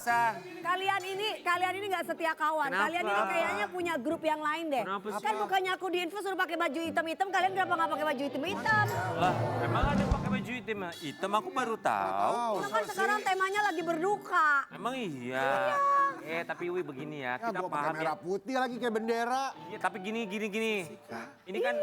biasa. Kalian ini nggak setia kawan. Kenapa? Kalian ini kayaknya punya grup yang lain deh. Kenapa sih? Kan bukannya aku di info suruh pakai baju hitam-hitam, kalian kenapa nggak pakai baju hitam-hitam? Lah, emang ada pakai baju hitam? Hitam aku baru tahu. Karena kan sekarang temanya lagi berduka. Emang iya. Tapi Wi begini ya, Ya kita gue pakai paham ya. merah putih lagi kayak bendera. Iya, tapi gini. Ini kan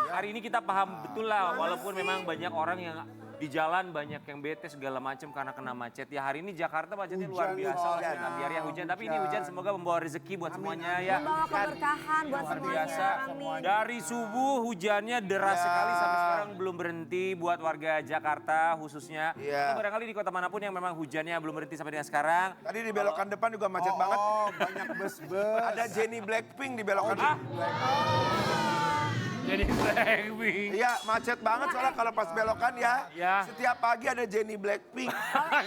hari ini kita paham betul lah, walaupun memang banyak orang yang di jalan banyak yang bete segala macam karena kena macet. Ya hari ini Jakarta macetnya luar Hujan, biasa. hujan. Biar ya hujan, tapi ini hujan semoga membawa rezeki buat semuanya ya. Membawa keberkahan buat Luar semuanya. biasa. Amin. Dari subuh hujannya deras sekali sampai sekarang belum berhenti buat warga Jakarta khususnya. Iya. Atau barangkali di kota manapun yang memang hujannya belum berhenti sampai dengan sekarang. Tadi di belokan depan juga macet banget. Oh, banyak bus-bus. Ada Jenny Blackpink di belokan Ah, depan. jadi Blackpink. Iya, macet banget soalnya kalau pas belokan ya. Ya. Setiap pagi ada Jenny Blackpink.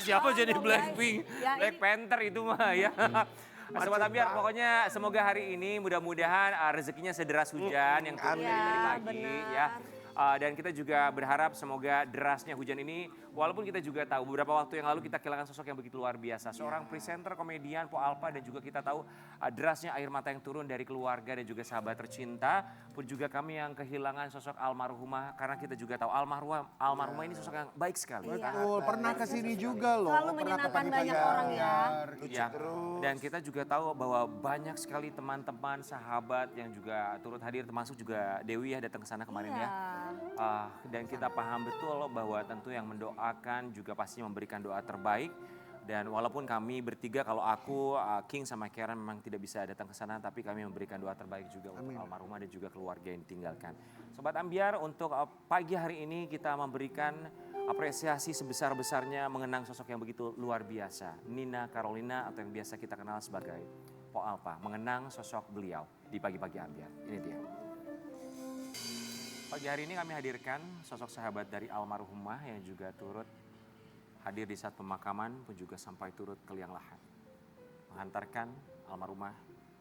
Siapa jadi Oh, Blackpink? ya, Black ini- Panther itu mah ya. Sobat Macet Ambiar, banget. pokoknya semoga hari ini mudah-mudahan rezekinya sederas hujan yang turun Amin. dari Ya, pagi benar. ya. Dan kita juga berharap semoga derasnya hujan ini, walaupun kita juga tahu beberapa waktu yang lalu kita kehilangan sosok yang begitu luar biasa. Seorang presenter, komedian, Po Alpa, dan juga kita tahu derasnya air mata yang turun dari keluarga dan juga sahabat tercinta. Pun juga kami yang kehilangan sosok almarhumah, karena kita juga tahu almarhumah ini sosok yang baik sekali. Betul, pernah kesini juga loh. Selalu Pernah ke menyenangkan pagi-pagi banyak orang ya. Lucu Ya, terus. dan kita juga tahu bahwa banyak sekali teman-teman, sahabat yang juga turut hadir, termasuk juga Dewi ya datang ke sana kemarin Iya. ya. Dan kita paham betul bahwa tentu yang mendoakan juga pasti memberikan doa terbaik. Dan walaupun kami bertiga, kalau aku, King sama Karen memang tidak bisa datang ke sana, tapi kami memberikan doa terbaik juga untuk almarhumah dan juga keluarga yang ditinggalkan. Sobat Ambiar, untuk pagi hari ini kita memberikan apresiasi sebesar-besarnya mengenang sosok yang begitu luar biasa. Nina Carolina atau yang biasa kita kenal sebagai Po Alpa, mengenang sosok beliau di pagi-pagi Ambiar. Ini dia. Pagi hari ini kami hadirkan sosok sahabat dari almarhumah yang juga turut hadir di saat pemakaman pun juga sampai turut ke liang lahat. Menghantarkan almarhumah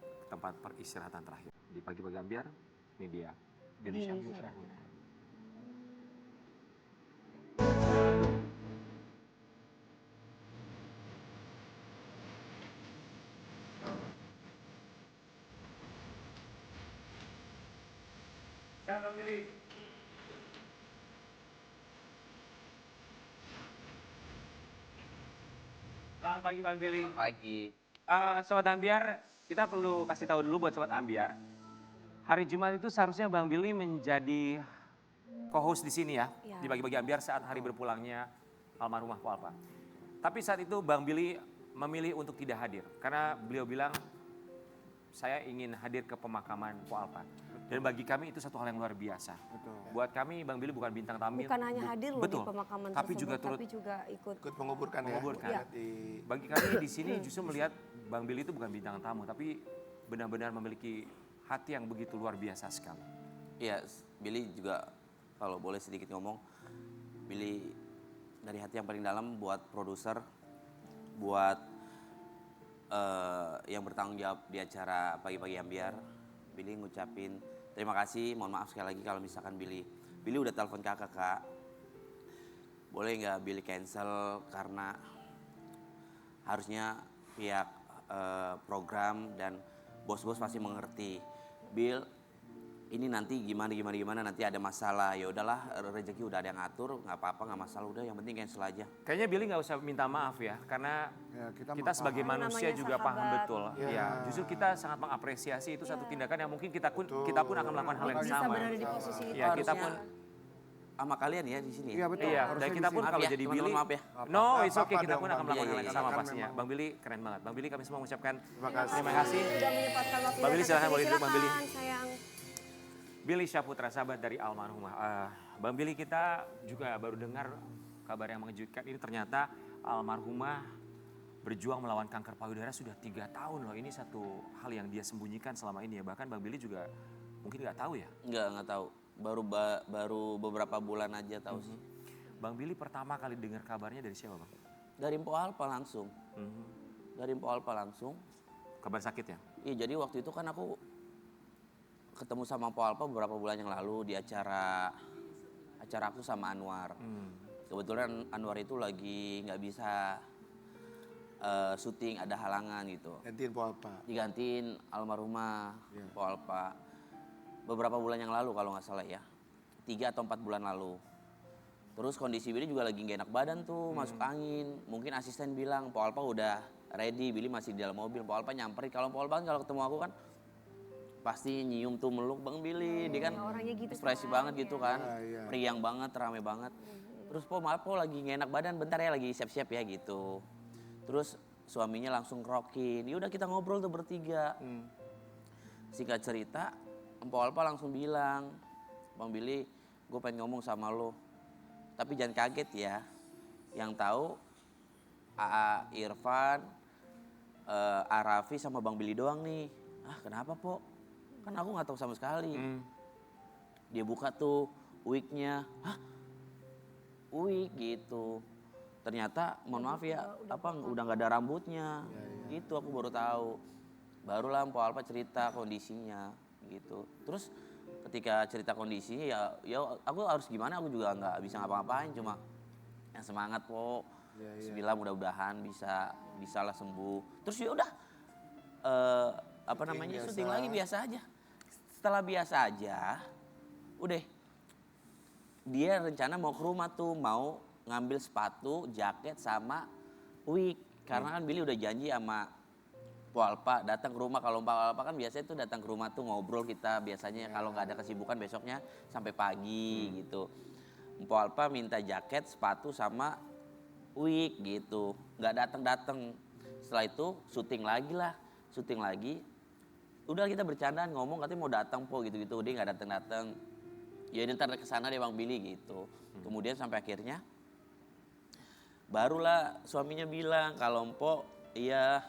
ke tempat peristirahatan terakhir. Di pagi-pagi Ambiar, ini dia. Indonesia Putra. Selamat pagi Bang Billy. Pagi. Sobat Ambiar, kita perlu kasih tahu dulu buat Sobat Ambiar. Hari Jumat itu seharusnya Bang Billy menjadi co-host di sini ya. Iya. Di pagi-pagi Ambiar saat hari berpulangnya almarhumah Po Alpa. Tapi saat itu Bang Billy memilih untuk tidak hadir. Karena beliau bilang, saya ingin hadir ke pemakaman Po Alpa. Dan bagi kami itu satu hal yang luar biasa. Buat kami Bang Billy bukan bintang tamu. Bukan hanya hadir loh Betul. di pemakaman Tapi tersebut, juga turut tapi juga ikut. Ikut menguburkan ya. Menguburkan. Iya. Di- Bagi kami di sini justru melihat Bang Billy itu bukan bintang tamu, tapi benar-benar memiliki hati yang begitu luar biasa sekali. Iya, Billy juga kalau boleh sedikit ngomong, Billy dari hati yang paling dalam buat produser, buat yang bertanggung jawab di acara Pagi-Pagi Ambiar. Billy ngucapin terima kasih, mohon maaf sekali lagi kalau misalkan Billy udah telepon kakak, Kak. Boleh nggak Billy cancel karena harusnya pihak program dan bos-bos pasti mengerti. Bill, ini nanti gimana nanti ada masalah. Ya udahlah, rezeki udah ada yang ngatur, nggak apa-apa, nggak masalah, udah yang penting cancel aja. Kayaknya Billy nggak usah minta maaf ya, karena Ya, kita sebagai paham. manusia Namanya juga paham sahabat. betul. Ya. Ya, justru kita sangat mengapresiasi itu satu tindakan yang mungkin kita pun akan melakukan hal yang Bisa sama. berada di posisi itu. Ya, kita pun Sama kalian ya di sini. Iya betul. iya, harusnya dan di kita pun sini. Maaf kalau ya, jadi teman-teman, Billy, maaf ya. no, it's Apa-apa okay, kita dong, pun akan Bang. melakukan hal Iya, yang iya, sama silakan pastinya. memang. Bang Billy keren banget. Bang Billy kami semua mengucapkan Terima kasih. terima kasih. Sudah menyempatkan waktunya. Bang Billy, datang silakan, ke boleh sini. duduk, Bang Billy. Silakan, sayang. Billy Syahputra, sahabat dari almarhumah. Bang Billy, kita juga baru dengar kabar yang mengejutkan. Ini ternyata almarhumah berjuang melawan kanker payudara sudah 3 tahun loh. Ini satu hal yang dia sembunyikan selama ini ya. Bahkan Bang Billy juga mungkin nggak tahu ya. Nggak tahu. Baru beberapa bulan aja tahu sih. Bang Billy pertama kali dengar kabarnya dari siapa Bang? Dari Mpo Alpa langsung. Mhm. Dari Mpo Alpa langsung. Kabar sakit ya? Iya, jadi waktu itu kan aku ketemu sama Mpo Alpa beberapa bulan yang lalu di acara aku sama Anwar. Kebetulan Anwar itu lagi nggak bisa syuting ada halangan gitu. Gantiin Po Alpa. Digantiin almarhumah Po Alpa. Beberapa bulan yang lalu kalau nggak salah ya. 3 atau 4 bulan lalu. Terus kondisi Billy juga lagi gak enak badan tuh, masuk angin. Mungkin asisten bilang, Po Alpa udah ready, Billy masih di dalam mobil. Po Alpa nyamperin, kalau Po Alpa kan kalau ketemu aku kan pasti nyium tuh meluk Bang Billy. Dia kan orangnya gitu ekspresi kan, banget gitu kan. Priang banget, rame banget. Terus Po lagi gak enak badan, bentar ya lagi siap-siap ya gitu. Terus suaminya langsung ngerokin, yaudah kita ngobrol tuh bertiga. Singkat cerita, Po Alpa langsung bilang, Bang Billy, gue pengen ngomong sama lo. Tapi jangan kaget ya, yang tahu AA Irfan, Raffi sama Bang Billy doang nih. Ah kenapa Po? Kan aku gak tahu sama sekali. Dia buka tuh wig-nya, hah? Wig gitu. Ternyata mohon maaf ya, udah gak ada rambutnya. Gitu aku baru tahu. Barulah Po Alpa cerita kondisinya gitu. Terus ketika cerita kondisinya ya aku harus gimana, aku juga nggak bisa ngapa-ngapain, cuma yang semangat Po. Bismillah mudah-mudahan bisa lah sembuh. Terus ya udah syuting lagi biasa aja. Setelah biasa aja, udah dia rencana mau ke rumah tuh, mau ngambil sepatu, jaket sama wig. Karena kan Billy udah janji sama Po Alpa datang ke rumah. Kalau Po Alpa kan biasanya tuh datang ke rumah tuh ngobrol kita biasanya kalau nggak ada kesibukan besoknya sampai pagi gitu. Po Alpa minta jaket, sepatu sama wig gitu. Nggak datang. Setelah itu syuting lagi. Udah kita bercandaan ngomong katanya mau datang Po gitu-gitu. Dia nggak datang. Ya ntar kesana deh Bang Billy gitu. Kemudian sampai akhirnya barulah suaminya bilang kalau Po iya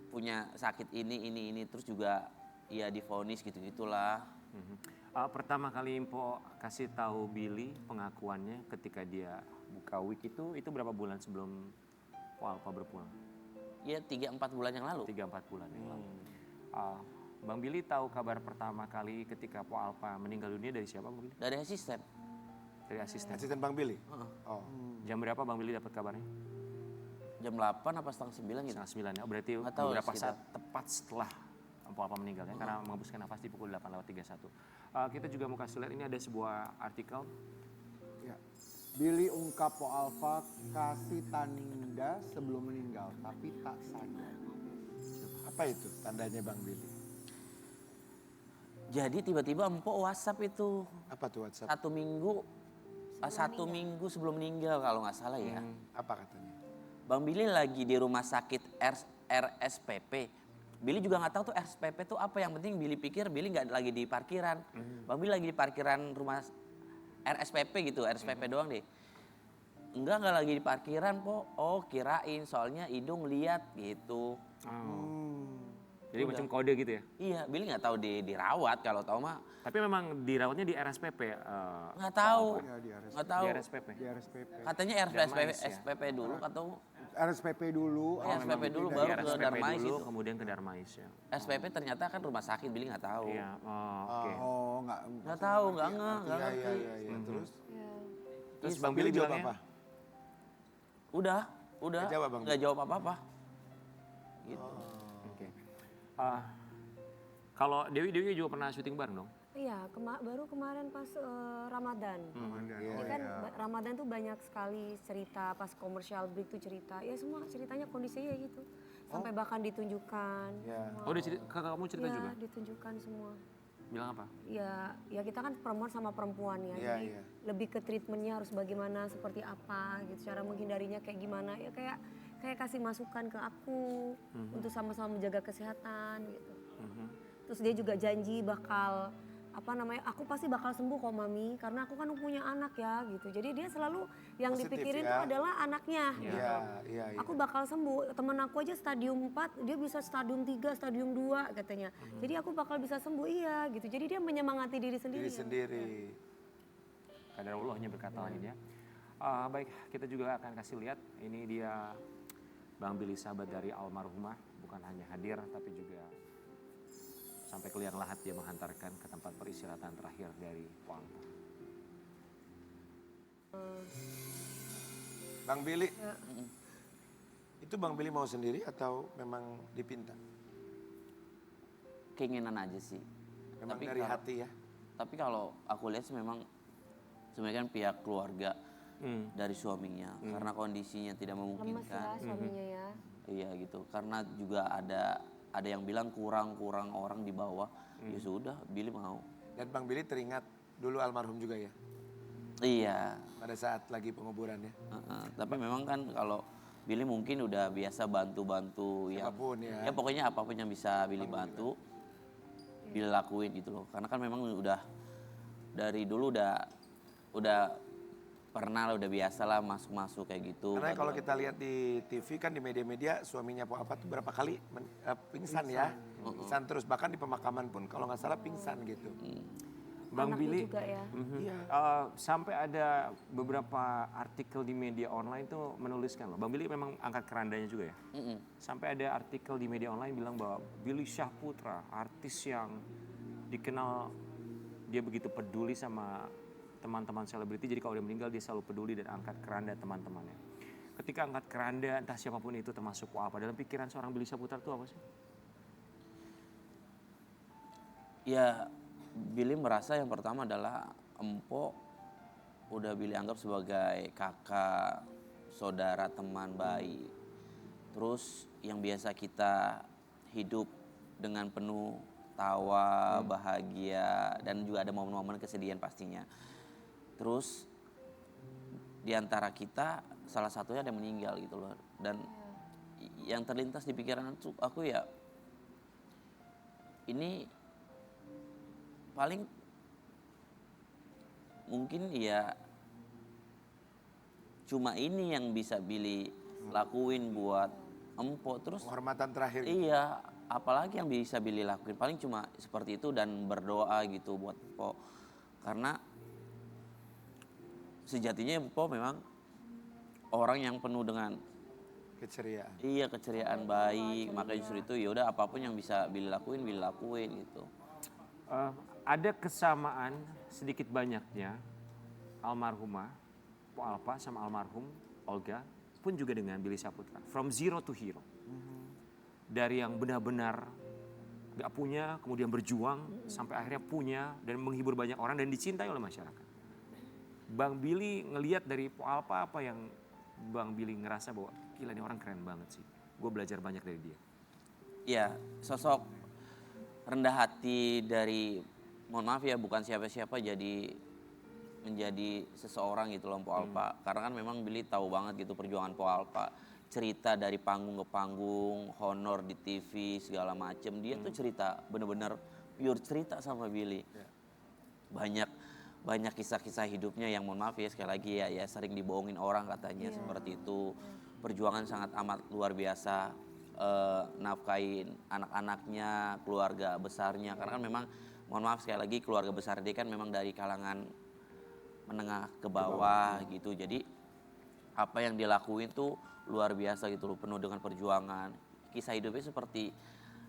punya sakit ini terus juga ya divonis gitu-gitulah. Pertama kali Impo kasih tahu Billy pengakuannya ketika dia buka wig itu berapa bulan sebelum Po Alpa berpulang? Ya 3-4 bulan yang lalu. 3-4 bulan yang lalu. Bang Billy tahu kabar pertama kali ketika Po Alpa meninggal dunia dari siapa Bang Billy? Dari asisten. Dari asisten. Asisten Bang Billy? Oh. Jam berapa Bang Billy dapat kabarnya? Jam 8 apa setengah 9 gitu. Setengah 9 ya, berarti Nggak tahu, beberapa sekitar. saat tepat setelah Po Alpa meninggal ya, karena mengembuskan nafas di pukul 8:31. Kita juga mau kasih lihat, ini ada sebuah artikel. Ya. Billy ungkap Po Alpa kasih tanda sebelum meninggal, tapi tak sadar. Apa itu tandanya Bang Billy? Jadi tiba-tiba Empok WhatsApp itu. Apa tuh WhatsApp? Satu minggu sebelum meninggal kalau nggak salah ya. Apa katanya? Bang Billy lagi di rumah sakit RSPP. Billy juga nggak tahu tuh RSPP tuh apa. Yang penting Billy pikir Billy nggak lagi di parkiran. Bang Billy lagi di parkiran rumah RSPP gitu, RSPP doang deh. Enggak lagi di parkiran Po. Oh kirain soalnya hidung lihat gitu. Jadi macam kode gitu ya? Iya, Billy nggak tahu dirawat, kalau tahu mah. Tapi memang dirawatnya di RSPP. Nggak tahu. Ya, di RSPP. Nggak tahu. Di RSPP. Di RSPP. Katanya Darmais ya? SPP dulu atau RSPP dulu. SPP dulu Di baru ke RSPP Darmais dulu, itu. kemudian ke Darmais ya. SPP ternyata kan rumah sakit, Billy nggak tahu. Iya, oke. Oh, enggak. Nggak tahu, nggak ngerti. Iya. Terus? Terus Bang Billy jawab bilangnya, apa? Udah. Nggak jawab, Bang? Nggak jawab apa-apa. Gitu. oke. Kalau Dewi juga pernah syuting bareng dong? Iya, baru kemarin pas Ramadan. Ya kan Ramadan tuh banyak sekali cerita, pas komersial break tuh cerita. Ya semua ceritanya kondisinya gitu. Sampai bahkan ditunjukkan. semua. Oh, kakak kamu cerita Iya, juga? ditunjukkan semua. Bilang apa? Ya kita kan perempuan sama perempuan ya. Iya, Jadi iya. lebih ke treatmentnya harus bagaimana, seperti apa gitu. Cara menghindarinya kayak gimana. Ya kayak kasih masukan ke aku untuk sama-sama menjaga kesehatan gitu. Terus dia juga janji bakal aku pasti bakal sembuh kok Mami, karena aku kan punya anak ya gitu. Jadi dia selalu yang Positif dipikirin ya. tuh adalah anaknya gitu. Iya. Aku bakal sembuh. Temen aku aja stadium 4, dia bisa stadium 3, stadium 2 katanya. Jadi aku bakal bisa sembuh, iya gitu. Jadi dia menyemangati diri sendiri. Diri sendiri. Kadar Allahnya berkata lain ya. Baik, kita juga akan kasih lihat. Ini dia Bang Billy, sahabat dari almarhumah. Bukan hanya hadir, tapi juga sampai ke liang lahat dia menghantarkan ke tempat peristirahatan terakhir dari Po Alpa. Bang Billy, Itu Bang Billy mau sendiri atau memang dipinta? Keinginan aja sih. Memang Tapi dari kalau- hati ya? Tapi kalau aku lihat sih memang sebenarnya kan pihak keluarga dari suaminya karena kondisinya tidak Lemes memungkinkan. ya suaminya ya. Iya gitu. Karena juga ada yang bilang kurang orang di bawah. Ya sudah, Billy mau. Dan Bang Billy teringat dulu almarhum juga ya? Iya. Pada saat lagi penguburannya. Tapi memang kan kalau Billy mungkin udah biasa bantu-bantu yang Apapun ya. ya pokoknya apapun yang bisa Billy bantu, Billy lakuin gitu loh. Karena kan memang udah dari dulu udah pernah lah, udah biasa lah masuk kayak gitu. Karena kalau bantu-bantu. kita lihat di TV kan di media-media suaminya Po Alfa tuh berapa kali pingsan ya. Pingsan terus, bahkan di pemakaman pun kalau nggak salah pingsan gitu. Bang Anaknya Billy, juga ya. Iya. sampai ada beberapa artikel di media online tuh menuliskan loh. Bang Billy memang angkat kerandanya juga ya. Sampai ada artikel di media online bilang bahwa Billy Syahputra, artis yang dikenal dia begitu peduli sama teman-teman selebriti. Jadi kalau dia meninggal dia selalu peduli dan angkat keranda teman-temannya. Ketika angkat keranda entah siapapun itu termasuk Po Alfa, dalam pikiran seorang Billy Syahputra itu apa sih? Ya Billy merasa yang pertama adalah Empo udah Billy anggap sebagai kakak, saudara, teman baik. Terus yang biasa kita hidup dengan penuh tawa, bahagia, dan juga ada momen-momen kesedihan pastinya. Terus di antara kita salah satunya ada yang meninggal gitu loh. Dan yang terlintas di pikiran aku ya ini paling mungkin ya cuma ini yang bisa Billy lakuin buat Empo. Terus Penghormatan terakhir. iya, apalagi yang bisa Billy lakuin paling cuma seperti itu dan berdoa gitu buat Empo. Karena sejatinya Empo memang orang yang penuh dengan Keceriaan. iya keceriaan baik, makanya justru itu ya udah apapun yang bisa Billy lakuin gitu. Ada kesamaan sedikit banyaknya almarhumah Po Alfa sama almarhum Olga pun juga dengan Billy Syahputra. From zero to hero. Dari yang benar-benar gak punya, kemudian berjuang sampai akhirnya punya dan menghibur banyak orang dan dicintai oleh masyarakat. Bang Billy ngelihat dari Po Alfa apa yang Bang Billy ngerasa bahwa gila ini orang keren banget sih. Gue belajar banyak dari dia. Ya sosok rendah hati dari, mohon maaf ya bukan siapa-siapa jadi menjadi seseorang gitu loh Po Alfa. Karena kan memang Billy tahu banget gitu perjuangan Po Alfa. Cerita dari panggung ke panggung, honor di TV segala macem. Dia tuh cerita bener-bener pure cerita sama Billy. Banyak kisah-kisah hidupnya yang mohon maaf ya sekali lagi ya sering dibohongin orang katanya seperti itu. Perjuangan sangat amat luar biasa. Nafkain anak-anaknya, keluarga besarnya. Karena kan memang mohon maaf sekali lagi keluarga besar dia kan memang dari kalangan menengah ke bawah gitu. Jadi apa yang dia lakuin tuh luar biasa gitu loh, penuh dengan perjuangan. Kisah hidupnya seperti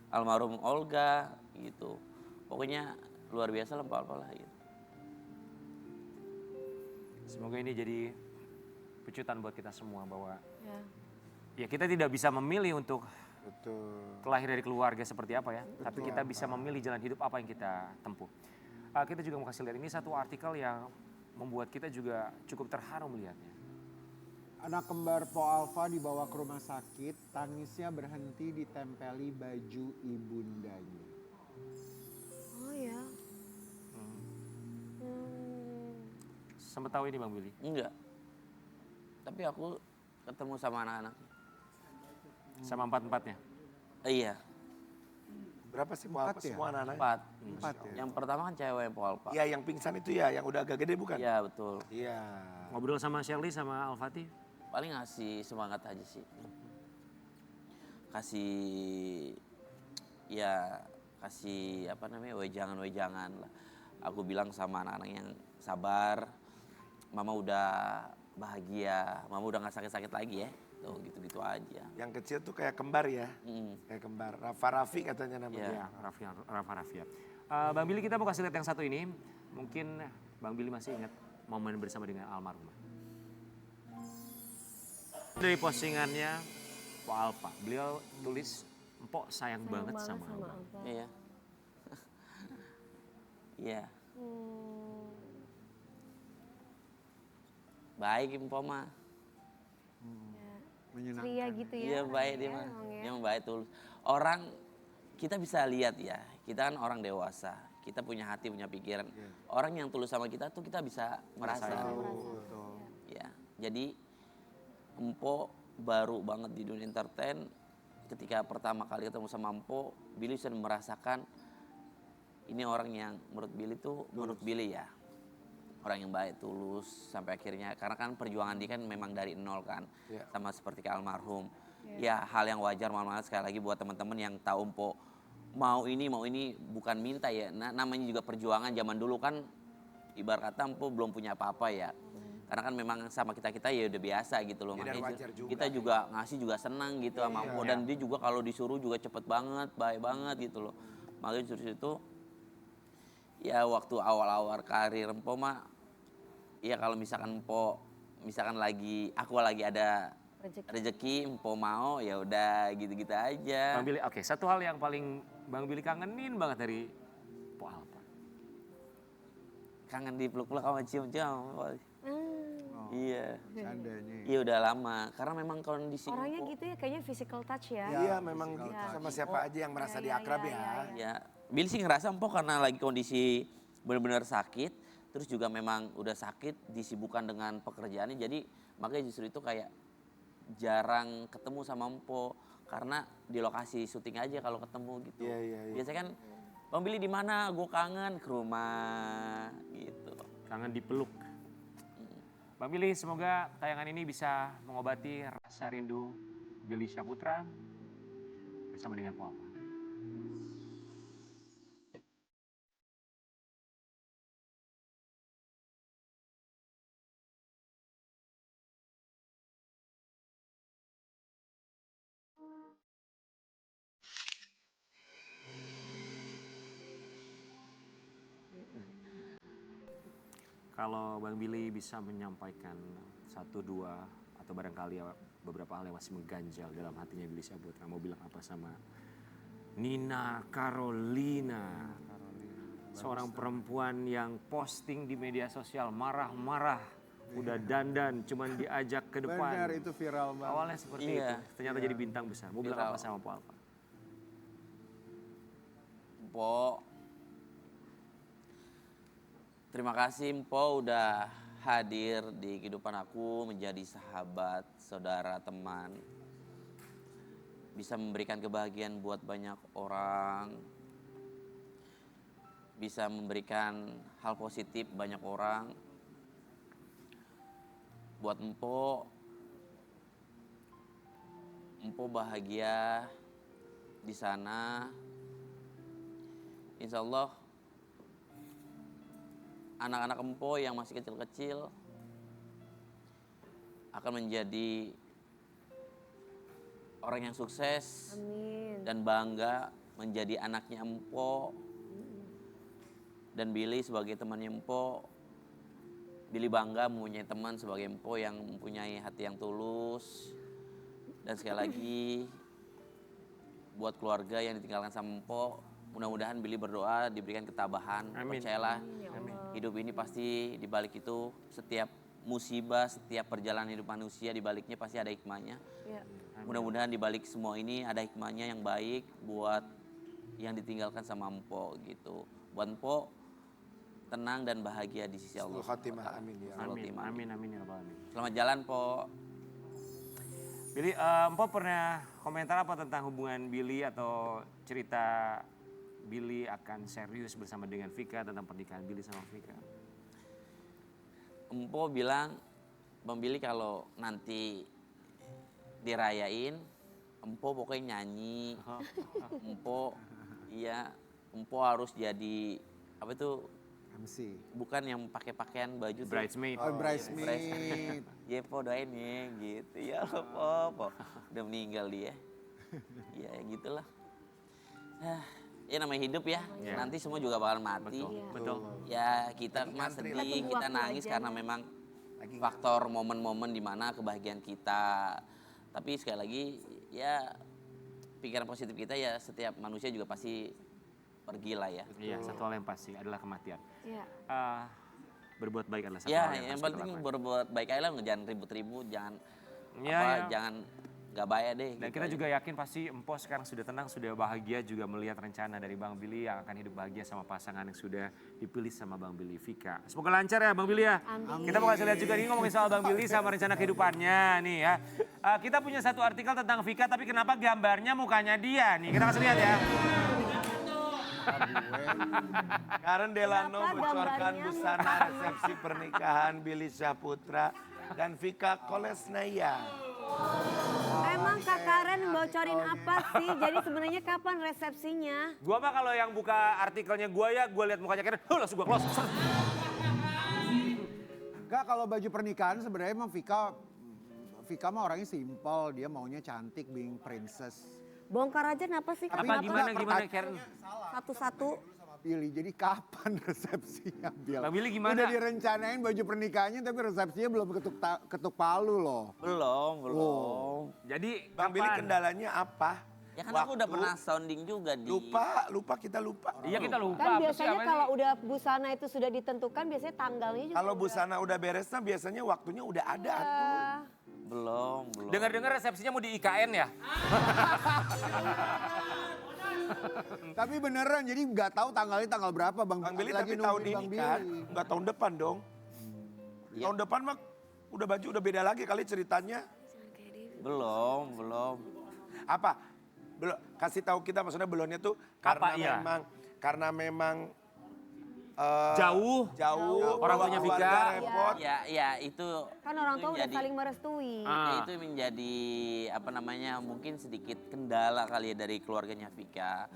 almarhum Olga gitu. Pokoknya luar biasa lah Pak Alfa lah gitu. Semoga ini jadi pecutan buat kita semua bahwa Ya. ya kita tidak bisa memilih untuk Betul. terlahir dari keluarga seperti apa ya, tapi kita bisa memilih jalan hidup apa yang kita tempuh. Kita juga mau kasih lihat ini satu artikel yang membuat kita juga cukup terharu melihatnya. Anak kembar Po Alfa dibawa ke rumah sakit, tangisnya berhenti ditempeli baju ibundanya. Oh ya. Sempat tahu ini Bang Billy? Enggak. Tapi aku ketemu sama anak-anaknya. Sama empat-empatnya? Iya, Berapa sih Po Alfa Empat ya? semua anak-anak? 4. Empat ya? Yang pertama kan cewek Po Alfa. Iya yang pingsan itu ya, yang udah agak gede bukan? Iya betul. Iya. Ngobrol sama Shirley sama Al-Fatih? Paling ngasih semangat aja sih. Kasih apa namanya wejangan lah. Aku bilang sama anak-anak yang sabar, mama udah bahagia, mama udah gak sakit-sakit lagi ya. Tuh gitu-gitu aja. Yang kecil tuh kayak kembar ya. Kayak kembar. Rafa Rafi katanya namanya. Iya. Ya, Rafa Raffiat. Bang Billy kita mau kasih lihat yang satu ini. Mungkin Bang Billy masih ingat momen bersama dengan almarhumah. Dari postingannya, Po Alfa. Beliau tulis, Empok sayang banget sama abang. Abang. Iya. Iya. Baik Empo mah. Menyenangkan. Ceria gitu ya. Iya baik dia orangnya, mah. Bang, ya. Dia mah baik tulus. Orang kita bisa lihat ya, kita kan orang dewasa. Kita punya hati, punya pikiran. Orang yang tulus sama kita tuh kita bisa merasa. Ya, jadi Empo baru banget di dunia entertain. Ketika pertama kali ketemu sama Empo, Billy sudah merasakan ini orang yang menurut Billy tuh, menurut Billy ya, orang yang baik, tulus, sampai akhirnya, karena kan perjuangan dia kan memang dari nol kan, sama seperti ke almarhum. Ya hal yang wajar, mohon maaf sekali lagi buat teman-teman yang tahu Empo mau ini bukan minta ya, namanya juga perjuangan. Zaman dulu kan ibarat kata Empo belum punya apa-apa ya. Karena kan memang sama kita-kita ya udah biasa gitu loh. Ya, dan Makanya wajar juga. kita juga ngasih juga senang gitu sama Empo. Dan dia juga kalau disuruh juga cepet banget, baik banget gitu loh. Makanya dari situ, ya waktu awal-awal karir Empo mah, ya kalau misalkan Empo, misalkan aku lagi ada rezeki Empo mau, ya udah gitu-gitu aja. Bang Billy, oke, satu hal yang paling Bang Billy kangenin banget dari Po Alfa. Kangen dipeluk-peluk sama cium-cium. Iya. Seandainya. Iya udah lama, karena memang kondisi Orangnya Empo- gitu ya, kayaknya physical touch ya. Iya memang gitu sama siapa aja yang merasa diakrab ya. Ya, Billy sih ngerasa Empo karena lagi kondisi benar-benar sakit, terus juga memang udah sakit, disibukkan dengan pekerjaannya, jadi makanya justru itu kayak jarang ketemu sama Empo karena di lokasi syuting aja kalau ketemu gitu. Iya. Biasanya kan Bang Billy di mana? Gue kangen ke rumah gitu. Kangen dipeluk. Bang Billy, semoga tayangan ini bisa mengobati rasa rindu Billy Syahputra bersama dengan Po Alfa. Kalau Bang Billy bisa menyampaikan satu dua atau barangkali beberapa hal yang masih mengganjal dalam hatinya Billy Syahputra, mau bilang apa sama Nina Carolina, seorang perempuan yang posting di media sosial marah-marah, udah dandan, cuman diajak ke depan. Benar, itu viral banget. Awalnya seperti Iya. itu, ternyata jadi bintang besar. Mau bilang Viral. apa sama Po Alfa? Empo, terima kasih Empo udah hadir di kehidupan aku, menjadi sahabat, saudara, teman. Bisa memberikan kebahagiaan buat banyak orang. Bisa memberikan hal positif banyak orang. Buat Empo bahagia di sana. Insya Allah anak-anak Empo yang masih kecil-kecil akan menjadi orang yang sukses. Amin. Dan bangga menjadi anaknya Empo. Dan Billy sebagai temannya Empo, Billy bangga mempunyai teman sebagai Empo yang mempunyai hati yang tulus. Dan sekali lagi buat keluarga yang ditinggalkan sama Empo, mudah-mudahan Billy berdoa diberikan ketabahan. Amin. Percayalah, Ya Allah. hidup ini pasti di balik itu, setiap musibah, setiap perjalanan hidup manusia di baliknya pasti ada hikmahnya. Ya. Mudah-mudahan di balik semua ini ada hikmahnya yang baik buat yang ditinggalkan sama Empo gitu. Buat Empo tenang dan bahagia di sisi Allah. Husnul khotimah, amin ya. Amin, amin, amin ya Rabbal alamin. Selamat jalan Po. Billy, Empo pernah komentar apa tentang hubungan Billy atau cerita Billy akan serius bersama dengan Vika, tentang pernikahan Billy sama Vika? Empo bilang, Bang Billy kalau nanti dirayain, Empo pokoknya nyanyi. Empo harus jadi apa itu? MC. Bukan yang pakai pakaian baju tuh. Bridesmaid. Oh, bridesmaid. Ya Po doain ya gitu. Ya Allah Po. Udah meninggal dia. Ya gitulah. Ya namanya hidup ya. Ya. Nanti semua juga bakal mati. Betul, betul. Ya kita Lagi mas ngantri, sedih, lagi kita waktu nangis aja. karena memang Lagi faktor momen-momen di mana kebahagiaan kita. Tapi sekali lagi ya pikiran positif kita ya setiap manusia juga pasti pergi lah ya. Iya, satu hal yang pasti adalah kematian. Iya. Berbuat baik adalah satu Ya hal yang yang harus kita penting lakukan. berbuat baik aja lah, jangan ribut-ribut, jangan Iya. jangan gak baik deh. Dan gitu kita aja. juga yakin pasti Empo sekarang sudah tenang, sudah bahagia juga melihat rencana dari Bang Billy yang akan hidup bahagia sama pasangan yang sudah dipilih sama Bang Billy, Vika. Semoga lancar ya Bang Billy ya. Amin. Kita mau kasih lihat juga nih ngomongin soal Bang Billy sama rencana kehidupannya nih ya. Kita punya satu artikel tentang Vika tapi kenapa gambarnya mukanya dia nih. Kita kasih lihat ya. Karen Delano Kenapa bocorkan gambarnya busana resepsi pernikahan Billy Syahputra dan Vika Kolesnaya. Emang Kak Karen bocorin apa sih? Jadi sebenarnya kapan resepsinya? Gua mah kalau yang buka artikelnya gua ya, gua lihat mukanya Karen, langsung gua close. Enggak, kalau baju pernikahan sebenarnya emang Vika mah orangnya simpel, dia maunya cantik, being princess. Bongkar aja kenapa sih? Apa Kenapa? gimana pertanyaan- Karen? Satu-satu. Pilih, jadi kapan resepsinya Bil? Bang Billy gimana? Udah direncanain baju pernikahannya tapi resepsinya belum ketuk palu loh. Belum. Jadi Bang Billy kapan? kendalanya apa? Ya kan aku udah Waktu. pernah sounding juga di... Lupa kita lupa. Iya kita lupa. Kan apa sih, biasanya apa sih? kalau udah busana itu sudah ditentukan biasanya tanggalnya juga. Kalau busana udah beres, nah biasanya waktunya udah ada tuh. udah. Belum. Dengar-dengar resepsinya mau di IKN ya? Tapi beneran, jadi nggak tahu tanggalnya tanggal berapa Bang. Bang Billy Lagi tapi tahun nungguin ini Bang kan, Billy. nggak tahun depan dong. Iya. Tahun depan mah udah baju udah beda lagi kali ceritanya. Belum. Apa? Belum kasih tahu kita maksudnya belumnya tuh Apa, karena iya? memang Jauh. Orang bawa tuanya keluarga Vika. repot. Ya itu... Kan orang itu tua udah menjadi- saling merestui. Ya, itu menjadi apa namanya mungkin sedikit kendala kali ya dari keluarganya Vika.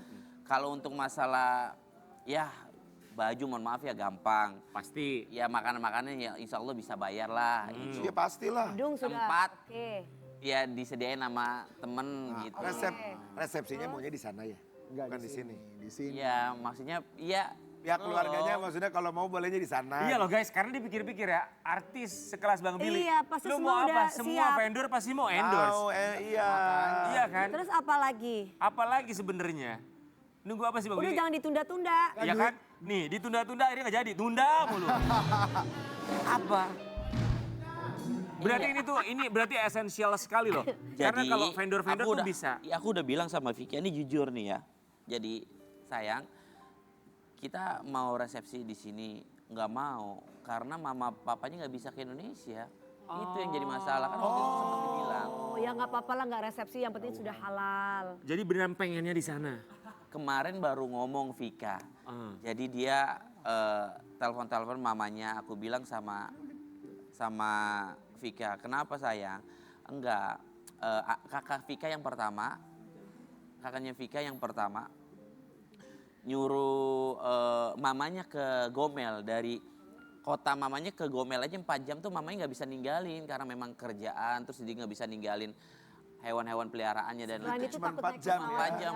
Kalau untuk masalah ya baju mohon maaf ya gampang. Pasti. Ya makanan-makanan ya insya Allah bisa bayar lah. Itu. Ya pastilah. Gedung sudah. Tempat. Oke. Ya disediain sama temen gitu. Resepsinya maunya di sana ya. Nggak Bukan di sini. Di sini. Ya maksudnya ya Pihak keluarganya maksudnya kalau mau bolehnya di sana. Iya loh guys, karena dipikir-pikir ya, artis sekelas Bang Billy. Iya, pasti lu semua mau udah apa? Semua siap. vendor pasti mau endorse. Iya. Iya kan? Terus apa lagi? Apalagi sebenarnya? Nunggu apa sih Bang Udah Billy? jangan ditunda-tunda. Ya kan? Nih, ditunda-tunda akhirnya nggak jadi. Tunda mulu. Apa? Berarti ini berarti esensial sekali loh. Karena kalau vendor-vendor aku tuh udah- bisa. Ya, aku udah bilang sama Vika ini jujur nih ya. Jadi sayang, kita mau resepsi di sini nggak mau karena mama papanya nggak bisa ke Indonesia. Itu yang jadi masalah kan waktu itu sempat dibilang. Oh ya nggak apa-apa lah nggak resepsi yang penting sudah halal. Jadi beneran pengennya di sana. Kemarin baru ngomong Vika. Jadi dia telepon-telepon mamanya. Aku bilang sama Vika, kenapa sayang? Enggak, kakak Vika yang pertama, kakaknya Vika yang pertama nyuruh mamanya ke Gomel, dari kota mamanya ke Gomel aja 4 jam tuh mamanya nggak bisa ninggalin karena memang kerjaan, terus dia nggak bisa ninggalin hewan-hewan peliharaannya dan Selain itu cuma takut 4 naik jam pesawat. 4 jam,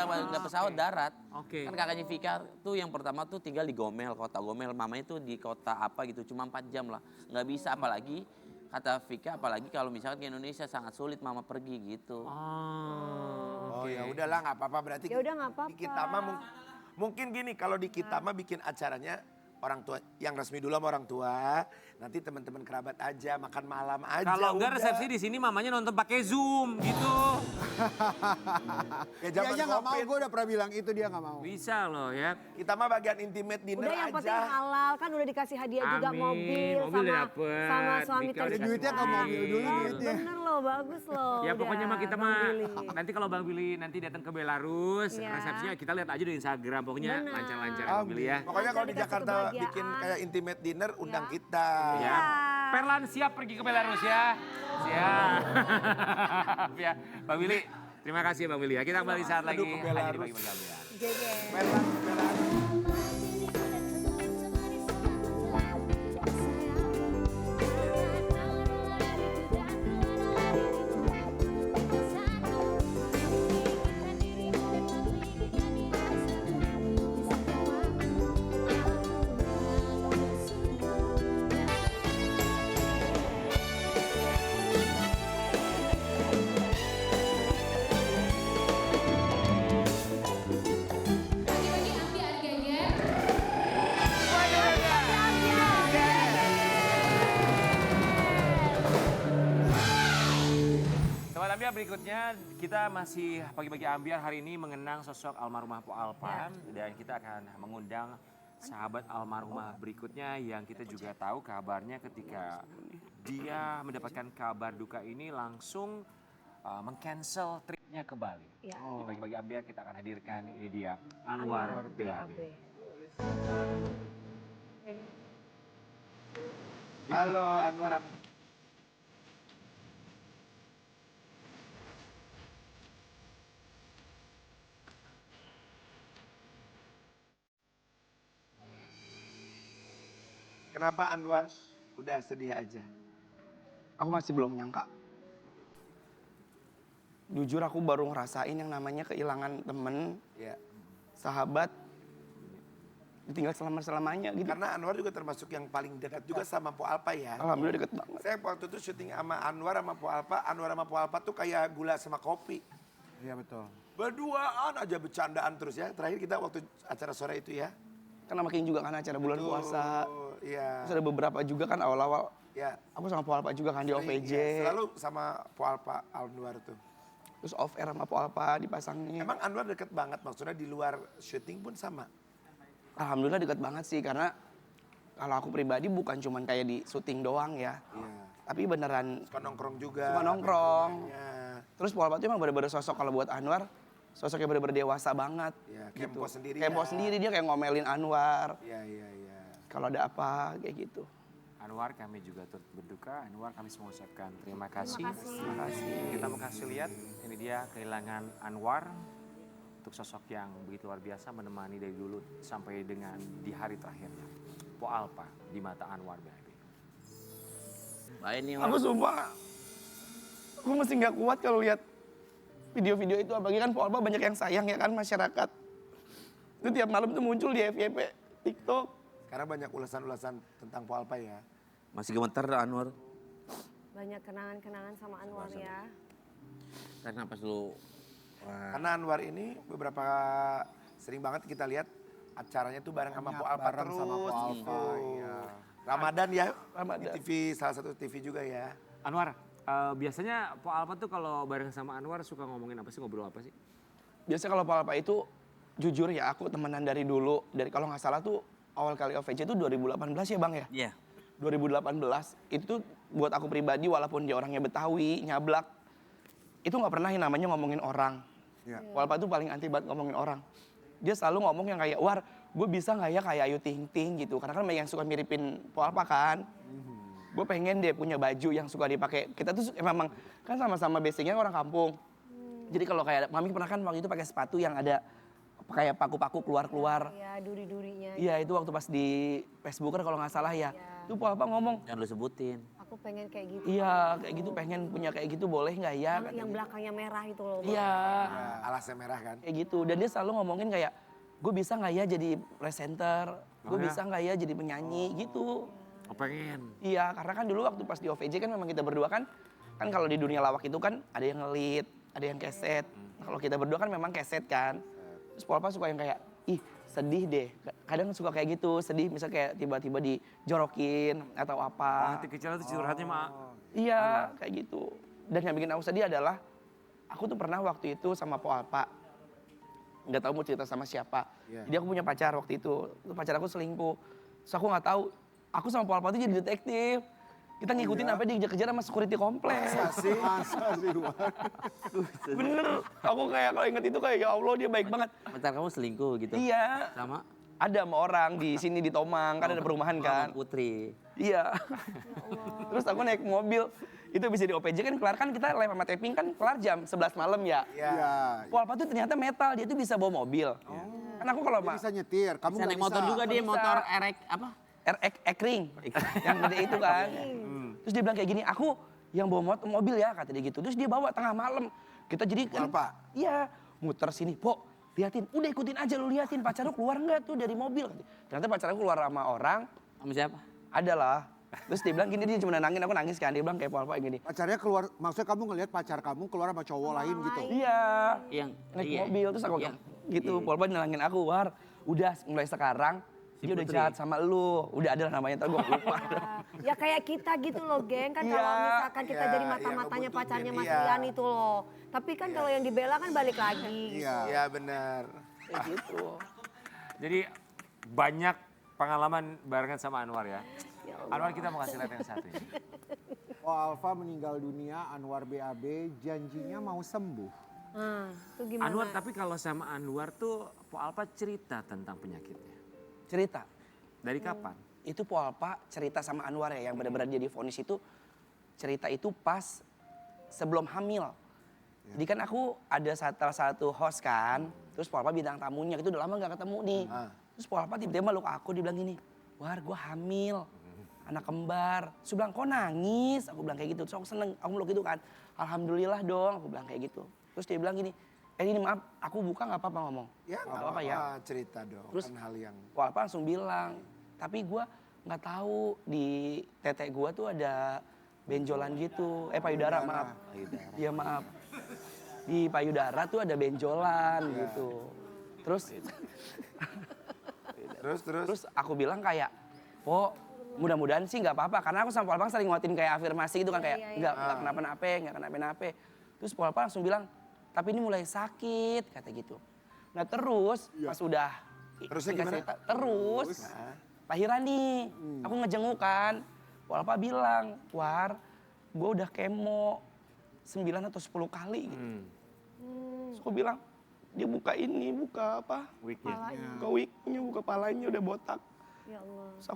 Nah, nggak pesawat darat. Oke. Kan kakaknya Vika tuh yang pertama tuh tinggal di Gomel, kota Gomel, mamanya tuh di kota apa gitu, cuma 4 jam lah. Nggak bisa apalagi, kata Vika apalagi kalau misalkan ke Indonesia sangat sulit mama pergi gitu. Oh ya udahlah nggak apa-apa berarti. Ya udah, nggak apa-apa. Di kita mah mungkin gini kalau di kita mah bikin acaranya orang tua yang resmi dulu sama orang tua, nanti teman-teman kerabat aja makan malam aja. Kalau enggak udah. resepsi di sini mamanya nonton pakai Zoom gitu. Ya Dia zaman aja nggak mau, Covid. gue udah pernah bilang itu dia nggak mau. Bisa loh ya. Kita mah bagian intimate dinner Udah yang penting aja. halal kan udah dikasih hadiah juga Amin, mobil mobil udah sama dapet, sama suami Vika udah tercinta. duitnya ke mobil dulu duitnya. Bener loh, bagus loh. Ya pokoknya udah, mah kita Bang mah Billy. nanti kalau Bang Billy nanti datang ke Belarus, Iya. resepsinya kita lihat aja di Instagram. Pokoknya Benar. lancar-lancar ya, Bang Billy ya. Pokoknya kalau di Dikasih Jakarta kebahagiaan. bikin kayak intimate dinner undang Ya. kita. Ya. Perlan siap pergi ke Belarus ya. Siap. Ya, Bang Billy. Terima kasih Bang Billy ya. Kita kembali saat lagi. Aduh, ke hanya di Belarus. Pagi Penggabean. Jejer. Ambiar berikutnya kita masih pagi-pagi Ambiar hari ini mengenang sosok almarhumah Po Alpa dan kita akan mengundang sahabat almarhumah berikutnya yang kita juga tahu kabarnya ketika dia mendapatkan kabar duka ini langsung meng-cancel tripnya ke Bali. Ya. Di pagi-pagi Ambiar kita akan hadirkan ini dia Anwar BAB. Halo Anwar. Kenapa Anwar? Udah sedih aja. Aku masih belum nyangka. Jujur aku baru ngerasain yang namanya kehilangan temen, Ya. sahabat, ditinggal selama-selamanya gitu. Karena Anwar juga termasuk yang paling dekat juga sama Po Alpa ya. Alhamdulillah deket banget. Saya waktu itu syuting sama Anwar sama Po Alpa. Anwar sama Po Alpa tuh kayak gula sama kopi. Iya betul. Berduaan aja bercandaan terus ya. Terakhir kita waktu acara sore itu ya. Kan sama King juga kan acara bulan Tuh, puasa. Iya. Terus ada beberapa juga kan awal-awal. Ya. Aku sama Po Alpa juga kan di OVJ. Iya, selalu sama Po Alpa Anwar tuh. Terus off air sama Po Alpa dipasangnya. Emang Anwar deket banget, maksudnya di luar syuting pun sama. Alhamdulillah deket banget sih karena kalau aku pribadi bukan cuman kayak di syuting doang ya. Iya. Tapi beneran Suka nongkrong juga. suka nongkrong. Ya, Terus Po Alpa tuh emang bener-bener sosok kalau buat Anwar. Sosoknya bener-bener dewasa banget. ya gitu. Kempo sendiri Kempo ya. sendiri dia kayak ngomelin Anwar. Iya, iya, iya. Kalau ada apa kayak gitu. Anwar kami juga turut berduka. Anwar kami mengucapkan terima kasih. Terima kasih. Kita mau kasih lihat ini dia kehilangan Anwar untuk sosok yang begitu luar biasa menemani dari dulu sampai dengan di hari terakhirnya. Po Alpa di mata Anwar BAB. Baik nih, Aku sumpah, aku masih nggak kuat kalau lihat video-video itu. Apalagi kan Po Alpa banyak yang sayang ya kan masyarakat. Itu tiap malam tuh muncul di FYP, TikTok. Karena banyak ulasan-ulasan tentang Po Alpa ya. masih gemeter Anwar. Banyak kenangan-kenangan sama Anwar ya. Karena pas lu wah, Karena Anwar ini beberapa sering banget kita lihat acaranya tuh bareng sama Po Alpa Bareng terus. sama Po Alpa, gitu. iya. Ramadan ya, Ramadan. di TV, salah satu TV juga ya. Anwar, biasanya Po Alpa tuh kalau bareng sama Anwar suka ngomongin apa sih, ngobrol apa sih? Biasanya kalau Po Alpa itu jujur ya aku temenan dari dulu. Dari kalau nggak salah tuh awal kali OVJ itu 2018 ya Bang ya? iya. 2018 itu tuh buat aku pribadi walaupun dia orangnya Betawi, nyablak. Itu nggak pernah yang namanya ngomongin orang. Iya. Po Alpa tuh paling anti banget ngomongin orang. Dia selalu ngomong yang kayak, War, gue bisa nggak ya kayak Ayu Ting Ting gitu. Karena kan banyak yang suka miripin Po Alpa kan. Gue pengen deh punya baju yang suka dipakai. Kita tuh memang kan sama-sama basicnya orang kampung. Jadi kalau kayak Mami pernah kan waktu itu pakai sepatu yang ada kayak paku-paku keluar-keluar. Ya duri-durinya. Iya itu waktu pas di Facebooker kalau nggak salah ya. Itu Po Alpa ngomong, Jangan lu sebutin. Aku pengen kayak gitu. iya kayak gitu pengen punya kayak gitu boleh nggak ya? Yang Katanya. belakangnya merah itu loh. Bang. Iya Ya, alasnya merah kan. kayak gitu. Dan dia selalu ngomongin kayak, gue bisa nggak ya jadi presenter? Gue bisa nggak ya jadi penyanyi gitu. Oh, pengen. Iya, karena kan dulu waktu pas di OVJ kan memang kita berdua kan kalau di dunia lawak itu kan ada yang ngelit, ada yang keset. Nah, kalau kita berdua kan memang keset kan. Terus Po Alpa suka yang kayak, ih sedih deh. Kadang suka kayak gitu, sedih misalnya kayak tiba-tiba dijorokin atau apa. Hati kecil itu curhatnya mah. Iya, kayak gitu. Dan yang bikin aku sedih adalah, aku tuh pernah waktu itu sama Po Alpa. Nggak tahu mau cerita sama siapa. Iya. Jadi aku punya pacar waktu itu. Pacar aku selingkuh. Terus aku nggak tahu, aku sama Po Alpa tuh jadi detektif. Kita ngikutin apa dia dikejar sama security kompleks. Masa sih, War? Bener, aku kayak kalau inget itu kayak ya Allah dia baik banget. Pacar kamu selingkuh gitu. Iya, Sama ada sama orang di sini di Tomang, kan ada perumahan kan. sama Putri. Iya. Terus aku naik mobil, itu bisa di OPJ kan kelar kan kita live sama taping kan kelar jam 11 malam ya. Iya. Iya. Po Alpa tuh ternyata metal, dia tuh bisa bawa mobil. Kan aku kalau Dia bisa nyetir, kamu Bisa nggak naik motor juga dia, Bisa. motor erek apa? Ekring, yang gede itu kan. Terus dia bilang kayak gini, aku yang bawa mobil ya kata dia gitu. Terus dia bawa tengah malam. Kita jadi kan, Alpa? iya muter sini, Po liatin, udah ikutin aja lu liatin pacar lu keluar nggak tuh dari mobil. Ternyata pacar aku keluar sama orang, Sama siapa? ada lah. Terus dia bilang gini, dia cuma nenangin, aku nangis kan. Dia bilang kayak Po Alpa gini, Pacarnya keluar, maksudnya kamu ngelihat pacar kamu keluar sama cowok lain gitu. iya Yang naik iya. mobil. Terus aku Yang- gitu, Po Alpa nenangin aku, War udah mulai sekarang dia udah jahat sama lu. Udah ada namanya, tau gue lupa. Ya kayak kita gitu loh, geng. Kan Iya. kalau misalkan kita Iya, jadi iya, mata-matanya ngebuntutin, pacarnya Mas iya. Rian itu loh. Tapi kan kalau yang dibela kan balik lagi. Iya. Iya benar. Kayak gitu. Jadi banyak pengalaman barengan sama Anwar ya. Ya Allah. Anwar kita mau kasih lihat yang satu ini. Po Alfa meninggal dunia, Anwar BAB janjinya mau sembuh. Nah, itu gimana? Anwar tapi kalau sama Anwar tuh Po Alpa cerita tentang penyakitnya. Cerita. Dari kapan? Itu Po Alpa cerita sama Anwar ya, yang benar-benar dia divonis itu. Cerita itu pas sebelum hamil. Jadi kan aku ada salah satu host kan. Terus Po Alpa bintang tamunya, itu udah lama gak ketemu nih. Terus Po Alpa tiba-tiba meluk aku, dia bilang gini, War gue hamil. Anak kembar. Terus bilang, kok nangis? Aku bilang kayak gitu. Terus aku seneng, aku meluk gitu kan. Alhamdulillah dong, aku bilang kayak gitu. Terus dia bilang gini, ini maaf, aku buka gak apa-apa ngomong. Ya Nggak nggak apa-apa apa-apa ya. cerita dong. Terus Kan hal yang Po Alpa langsung bilang, tapi gue nggak tahu di tete gue tuh ada benjolan gitu. Payudara, maaf. Iya maaf. Di payudara tuh ada benjolan gitu. Terus aku bilang kayak, Po, mudah-mudahan sih nggak apa-apa. Karena aku sama Po Alpa sering nguatin kayak afirmasi gitu kan, kayak nggak kenapa-napa, nggak kenapa-napa. Terus Po Alpa langsung bilang, tapi ini mulai sakit, kata gitu. Nah terus pas udah Terusnya singkat gimana? cerita, terus lahiran nih, aku ngejenguk kan. Po Alpa bilang, War, gue udah kemo 9 atau 10 kali gitu. Terus aku bilang, dia buka ini, buka apa? Palanya. Buka wignya, buka palanya udah botak. Ya Allah. Terus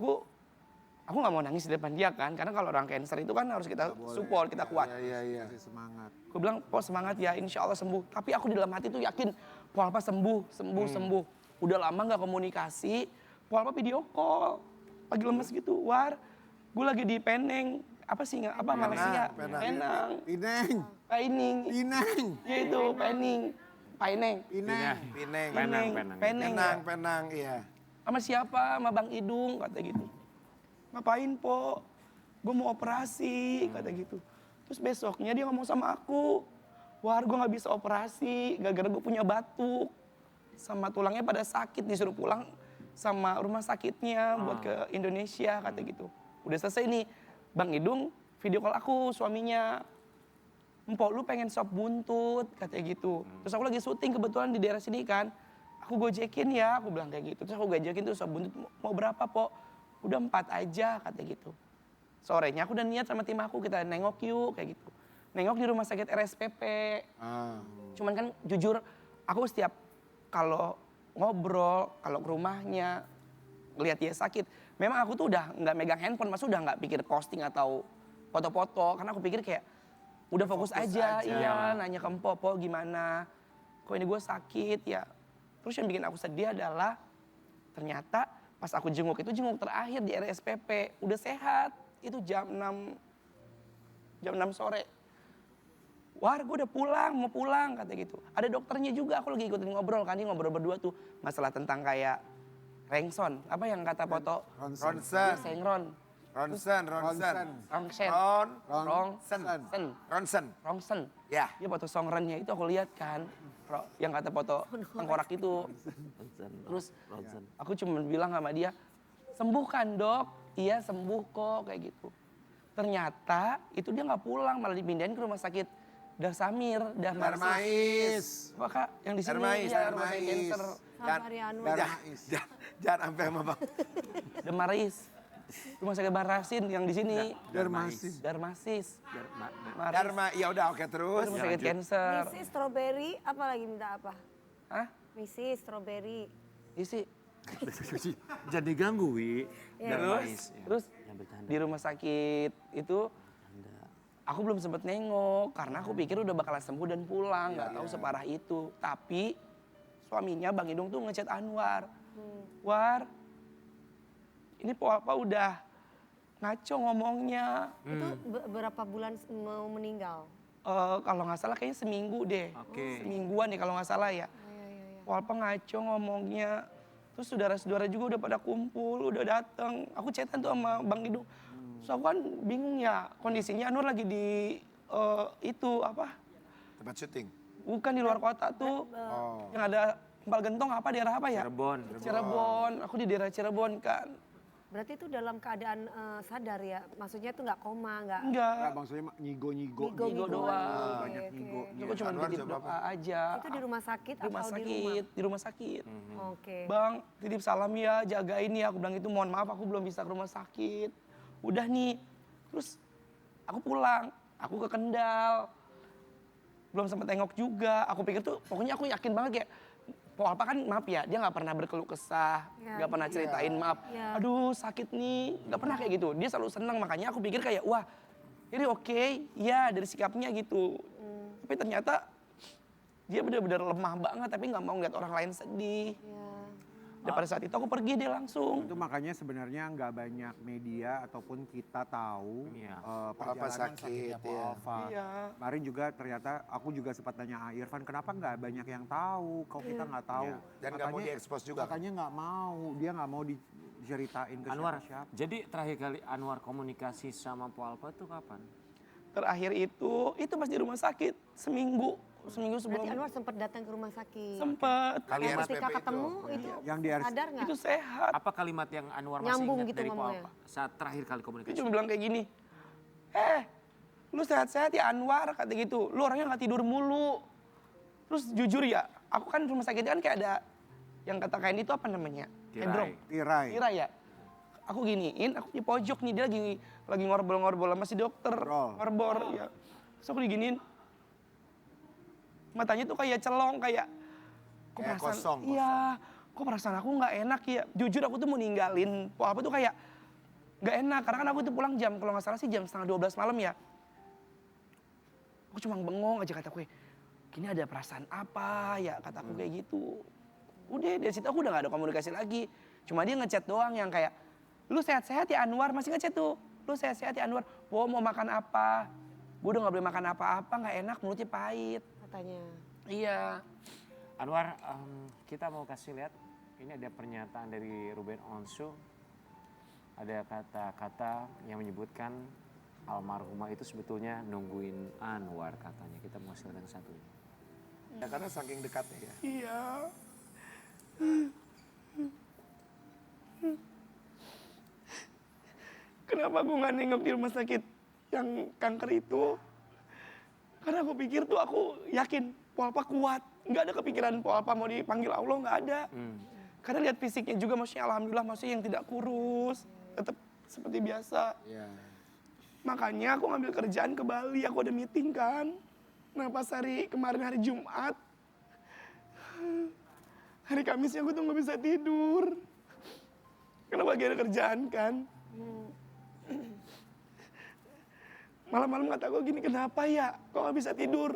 aku nggak mau nangis di depan dia kan, karena kalau orang cancer itu kan harus kita support, kita kuat. Iya. Kasih semangat. Aku bilang, Po semangat ya, insya Allah sembuh. Tapi aku di dalam hati tuh yakin, Po Alpa sembuh. Udah lama nggak komunikasi, Po Alpa video call. Lagi lemes gitu, War, gue lagi di Peneng. Apa sih, apa Malaysia? Penang. Ineng, Paining. Ineng, Ya itu, Peneng. Ineng. Penang, iya. Sama siapa? Sama Bang Idung, kata gitu. Ngapain, Po? Gue mau operasi, kata gitu. Terus besoknya dia ngomong sama aku, War, gue gak bisa operasi, gara-gara gue punya batuk. Sama tulangnya pada sakit, disuruh pulang sama rumah sakitnya buat ke Indonesia, kata gitu. Udah selesai nih, Bang Idung video call aku, suaminya. Empok, lu pengen sop buntut, katanya gitu. Terus aku lagi syuting kebetulan di daerah sini kan. Aku gojekin ya, aku bilang kayak gitu. Terus aku gojekin tuh sop buntut, mau berapa, Po? Udah 4 aja, katanya gitu. Sorenya aku udah niat sama tim aku, kita nengok yuk, kayak gitu. Nengok di rumah sakit RSPP. Cuman kan jujur, aku setiap kalau ngobrol, kalau ke rumahnya, ngeliat dia sakit. Memang aku tuh udah nggak megang handphone, maksudnya udah nggak pikir posting atau foto-foto. Karena aku pikir kayak, udah fokus aja, iya, nanya ke Empo gimana. Kok ini gue sakit ya. Terus yang bikin aku sedih adalah, ternyata pas aku jenguk itu jenguk terakhir di RSPP. Udah sehat, itu jam 6 sore. War, gue udah pulang, mau pulang, kata gitu. Ada dokternya juga, aku lagi ikutin ngobrol kan, dia ngobrol berdua tuh. Masalah tentang kayak Rengson, apa yang kata foto? Ronsen. Sengron. Ronsen. Rongsen. Ya. Dia foto songrennya itu aku lihat kan. Yang kata foto tengkorak itu. Terus aku cuma bilang sama dia, sembuh kan dok? Iya sembuh kok, kayak gitu. Ternyata itu dia nggak pulang, malah dipindahin ke rumah sakit Darsamir, Darmais. Apa kak? Yang di sini Darmais, ya, rumah sakit cancer. Sabar ya Anwar. Jangan sampai sama Bang. Demaris. Rumah sakit Barasin yang di sini. Darmasis. Darmasis. Dharma, ya udah oke terus. Rumah sakit cancer. Misi strawberry, apa lagi minta apa? Hah? Misi strawberry. Isi. Jangan diganggu, Wi. Ya. Terus di rumah sakit itu aku belum sempet nengok karena aku pikir udah bakalan sembuh dan pulang, nggak tahu separah itu. Tapi suaminya Bang Idung tuh ngechat Anwar, War, ini Po Alpa udah ngaco ngomongnya. Itu berapa bulan mau meninggal? Kalau nggak salah kayaknya seminggu deh, semingguan deh kalau nggak salah ya. Po Alpa ngaco ngomongnya. Terus saudara-saudara juga udah pada kumpul, udah datang. Aku chatan tuh sama Bang Idung. Terus aku kan bingung ya, kondisinya Anwar lagi di itu apa? Tempat syuting. Bukan di luar kota tuh, yang ada Empal Gentong apa daerah apa ya? Cirebon. Cirebon. Aku di daerah Cirebon kan. Berarti itu dalam keadaan sadar ya? Maksudnya itu nggak koma, nggak Enggak. Nah, maksudnya nyigo-nyigo. ngigo doang. Banyak Oke, ngigo. oke. Aku cuma Anwar titip coba doa aja. Itu di rumah sakit Di rumah atau sakit, di rumah sakit. Oke. Bang, titip salam ya, jagain ya. Aku bilang itu, mohon maaf aku belum bisa ke rumah sakit. Udah nih, terus aku pulang, aku ke Kendal. Belum sempat tengok juga. Aku pikir tuh, pokoknya aku yakin banget kayak, Po Alpa kan maaf ya, dia nggak pernah berkeluh kesah, Ya, nggak pernah ceritain maaf. Ya. Aduh sakit nih, nggak pernah kayak gitu. Dia selalu senang, makanya aku pikir kayak, wah ini oke, ya dari sikapnya gitu. Tapi ternyata dia benar-benar lemah banget, tapi nggak mau ngeliat orang lain sedih. Ya. Dan pada saat itu aku pergi dia langsung. Itu makanya sebenarnya nggak banyak media ataupun kita tahu Iya. perjalanan sakit, sakitnya Po iya. Alfa. Iya. Kemarin juga ternyata aku juga sempat tanya Irfan, kenapa nggak banyak yang tahu? Kok kita nggak tahu? Iya. Dan nggak mau diekspos juga, kan? Makanya nggak mau, dia nggak mau diceritain ke Anwar, siapa-siapa. jadi terakhir kali Anwar komunikasi sama Po Alpa itu kapan? Terakhir itu pas di rumah sakit, seminggu sebelum. Berarti Anwar sempat datang ke rumah sakit. Sempet. Kali Nah, RSPP ketika itu. ketemu itu Yang di RSPP sadar nggak? Itu sehat. Apa kalimat yang Anwar masih Nyambung ingat gitu dari Po ngomongnya. Alpa saat terakhir kali Dia komunikasi? cuma bilang kayak gini, lu sehat-sehat ya Anwar, kata gitu. Lu orangnya nggak tidur mulu. Terus jujur ya, aku kan rumah sakit kan kayak ada yang kata kain itu apa namanya? Tirai. Endrong. Tirai. Tirai ya. Aku giniin, aku di pojok nih, dia lagi ngorbol-ngorbol sama si dokter. Ngobrol. Ngorbor, ya. Terus aku diginiin. Matanya tuh kayak celong, kayak Kayak kosong. Iya, kok perasaan aku nggak enak ya. Jujur aku tuh mau ninggalin Po Alpa tuh kayak nggak enak. Karena kan aku tuh pulang jam, kalau nggak salah sih jam 11:30 malam ya. Aku cuma bengong aja kata gue, gini ada perasaan apa ya, kataku kayak gitu. Udah dari situ aku udah gak ada komunikasi lagi. Cuma dia ngechat doang yang kayak, lu sehat-sehat ya Anwar, masih ngechat tuh. Lu sehat-sehat ya Anwar, mau makan apa? Gue udah gak boleh makan apa-apa, gak enak, mulutnya pahit. Katanya. Iya. Anwar, kita mau kasih lihat, ini ada pernyataan dari Ruben Onsu. Ada kata-kata yang menyebutkan almarhumah itu sebetulnya nungguin Anwar katanya. Kita mau kasih lihat yang satu ini. Ya, karena saking dekatnya ya. Iya. Kenapa aku gak nengok di rumah sakit yang kanker itu? Karena aku pikir tuh aku yakin Po Alpa kuat. Nggak ada kepikiran Po Alpa mau dipanggil Allah, nggak ada. Karena lihat fisiknya juga maksudnya alhamdulillah maksudnya yang tidak kurus. Tetap seperti biasa. Iya. Makanya aku ngambil kerjaan ke Bali, aku ada meeting kan. Nah pas kemarin hari Jumat, hari Kamisnya aku tuh nggak bisa tidur. Karena lagi ada kerjaan kan. Malam-malam kata gue gini, kenapa ya? Kok nggak bisa tidur?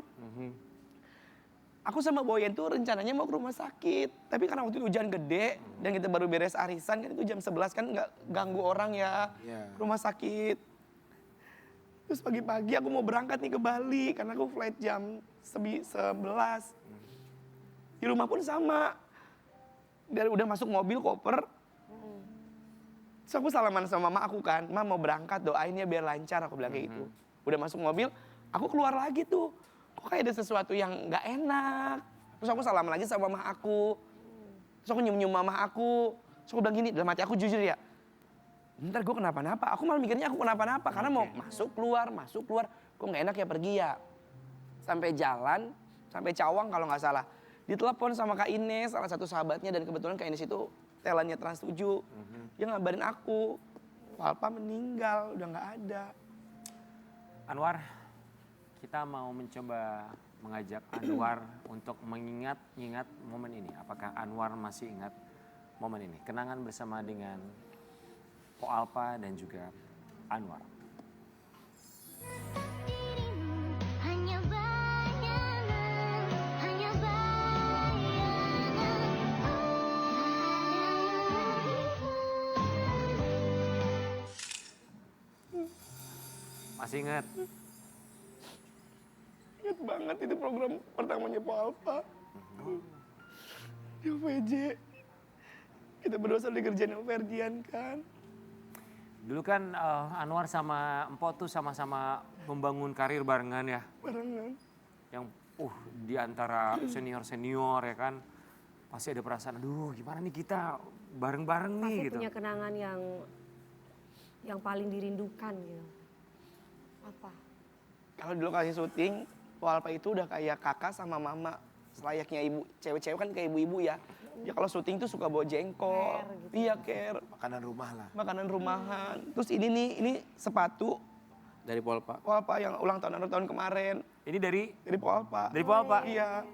Aku sama Boyen tuh rencananya mau ke rumah sakit. Tapi karena waktu itu hujan gede dan kita baru beres arisan kan itu jam 11 kan nggak ganggu orang ya. Iya. Rumah sakit. Terus pagi-pagi aku mau berangkat nih ke Bali karena aku flight jam 11. Di rumah pun sama. Dari udah masuk mobil koper. Terus aku salaman sama mama aku kan, "Ma mau berangkat, doain ya biar lancar," aku bilang kayak gitu. Udah masuk mobil, aku keluar lagi tuh. Kok kayak ada sesuatu yang nggak enak. Terus aku salaman lagi sama mama aku. Terus aku nyium-nyium mama aku. Terus aku bilang gini, dalam hati aku jujur ya, ntar gue kenapa-napa. Aku malah mikirnya aku kenapa-napa. Karena mau masuk keluar. Kok nggak enak ya pergi ya. Sampai jalan, sampai Cawang kalau nggak salah. Ditelepon sama Kak Ines, salah satu sahabatnya. Dan kebetulan Kak Ines itu telannya Trans 7. Dia ngabarin aku, Alpa meninggal, udah nggak ada. Anwar, kita mau mencoba mengajak Anwar untuk mengingat momen ini. Apakah Anwar masih ingat momen ini? Kenangan bersama dengan Po Alpa dan juga Anwar. Hanya bayangan, hanya bayangan. Masih ingat? Ingat banget itu program pertamanya Po Alpa. Di UVJ. Kita berdua selalu dikerjain sama Ferdian kan. Dulu kan Anwar sama Empo tuh sama-sama membangun karir barengan ya. Barengan. Yang di antara senior-senior ya kan. Masih ada perasaan, aduh gimana nih kita bareng-bareng nih Pasti gitu. punya kenangan yang paling dirindukan gitu. Apa? Kalau di lokasi syuting, Po Alpa itu udah kayak kakak sama mama. Selayaknya ibu, cewek-cewek kan kayak ibu-ibu ya. Dia kalau syuting tuh suka bawa jengkol. Care gitu. Iya, care. Makanan rumah lah. Makanan rumahan. Terus ini sepatu Dari Polpa. Po Alpa yang ulang tahun kemarin. Ini dari Dari Po Alpa. Po Alpa. Iya.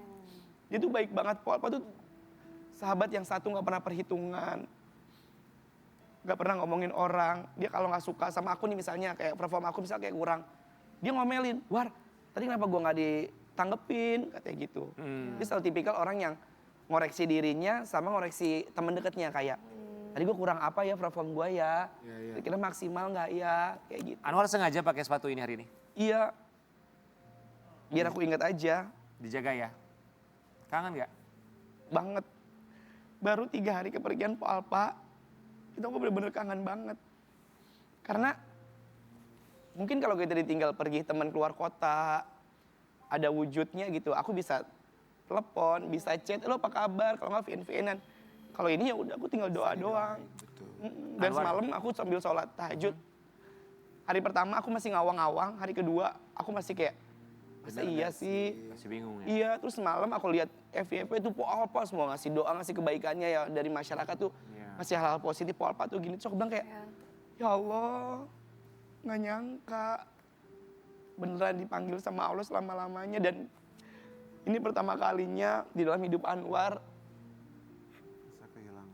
Dia tuh baik banget. Po Alpa tuh sahabat yang satu nggak pernah perhitungan. Nggak pernah ngomongin orang. Dia kalau nggak suka sama aku nih misalnya, kayak perform aku misalnya kayak kurang. Dia ngomelin, War, tadi kenapa gua nggak ditanggepin? Katanya gitu. Dia selalu tipikal orang yang ngoreksi dirinya sama ngoreksi temen deketnya kayak, tadi gua kurang apa ya perform gua ya? Kira-kira maksimal nggak ya? Kayak gitu. Anwar sengaja pakai sepatu ini hari ini. Iya. Biar aku ingat aja. Dijaga ya. Kangen nggak? Banget. Baru 3 hari kepergian Po Alpa, itu aku bener-bener kangen banget. Karena mungkin kalau kita ditinggal pergi teman keluar kota, ada wujudnya gitu, aku bisa telepon, bisa chat, lo apa kabar, kalau nggak VN-VN-an. Kalau ini ya udah aku tinggal doa doang. Dan Anwar. semalam aku sambil sholat tahajud. Hari pertama aku masih ngawang-ngawang, hari kedua aku masih kayak, masa iya sih? Masih bingung ya. Iya, terus semalam aku lihat FYP itu Po Alpa semua ngasih doa, ngasih kebaikannya ya dari masyarakat tuh. Iya. Ngasih hal-hal positif Po Alpa tuh gini. Terus aku bilang kayak, ya Allah, nggak nyangka beneran dipanggil sama Allah selama-lamanya. Dan ini pertama kalinya di dalam hidup Anwar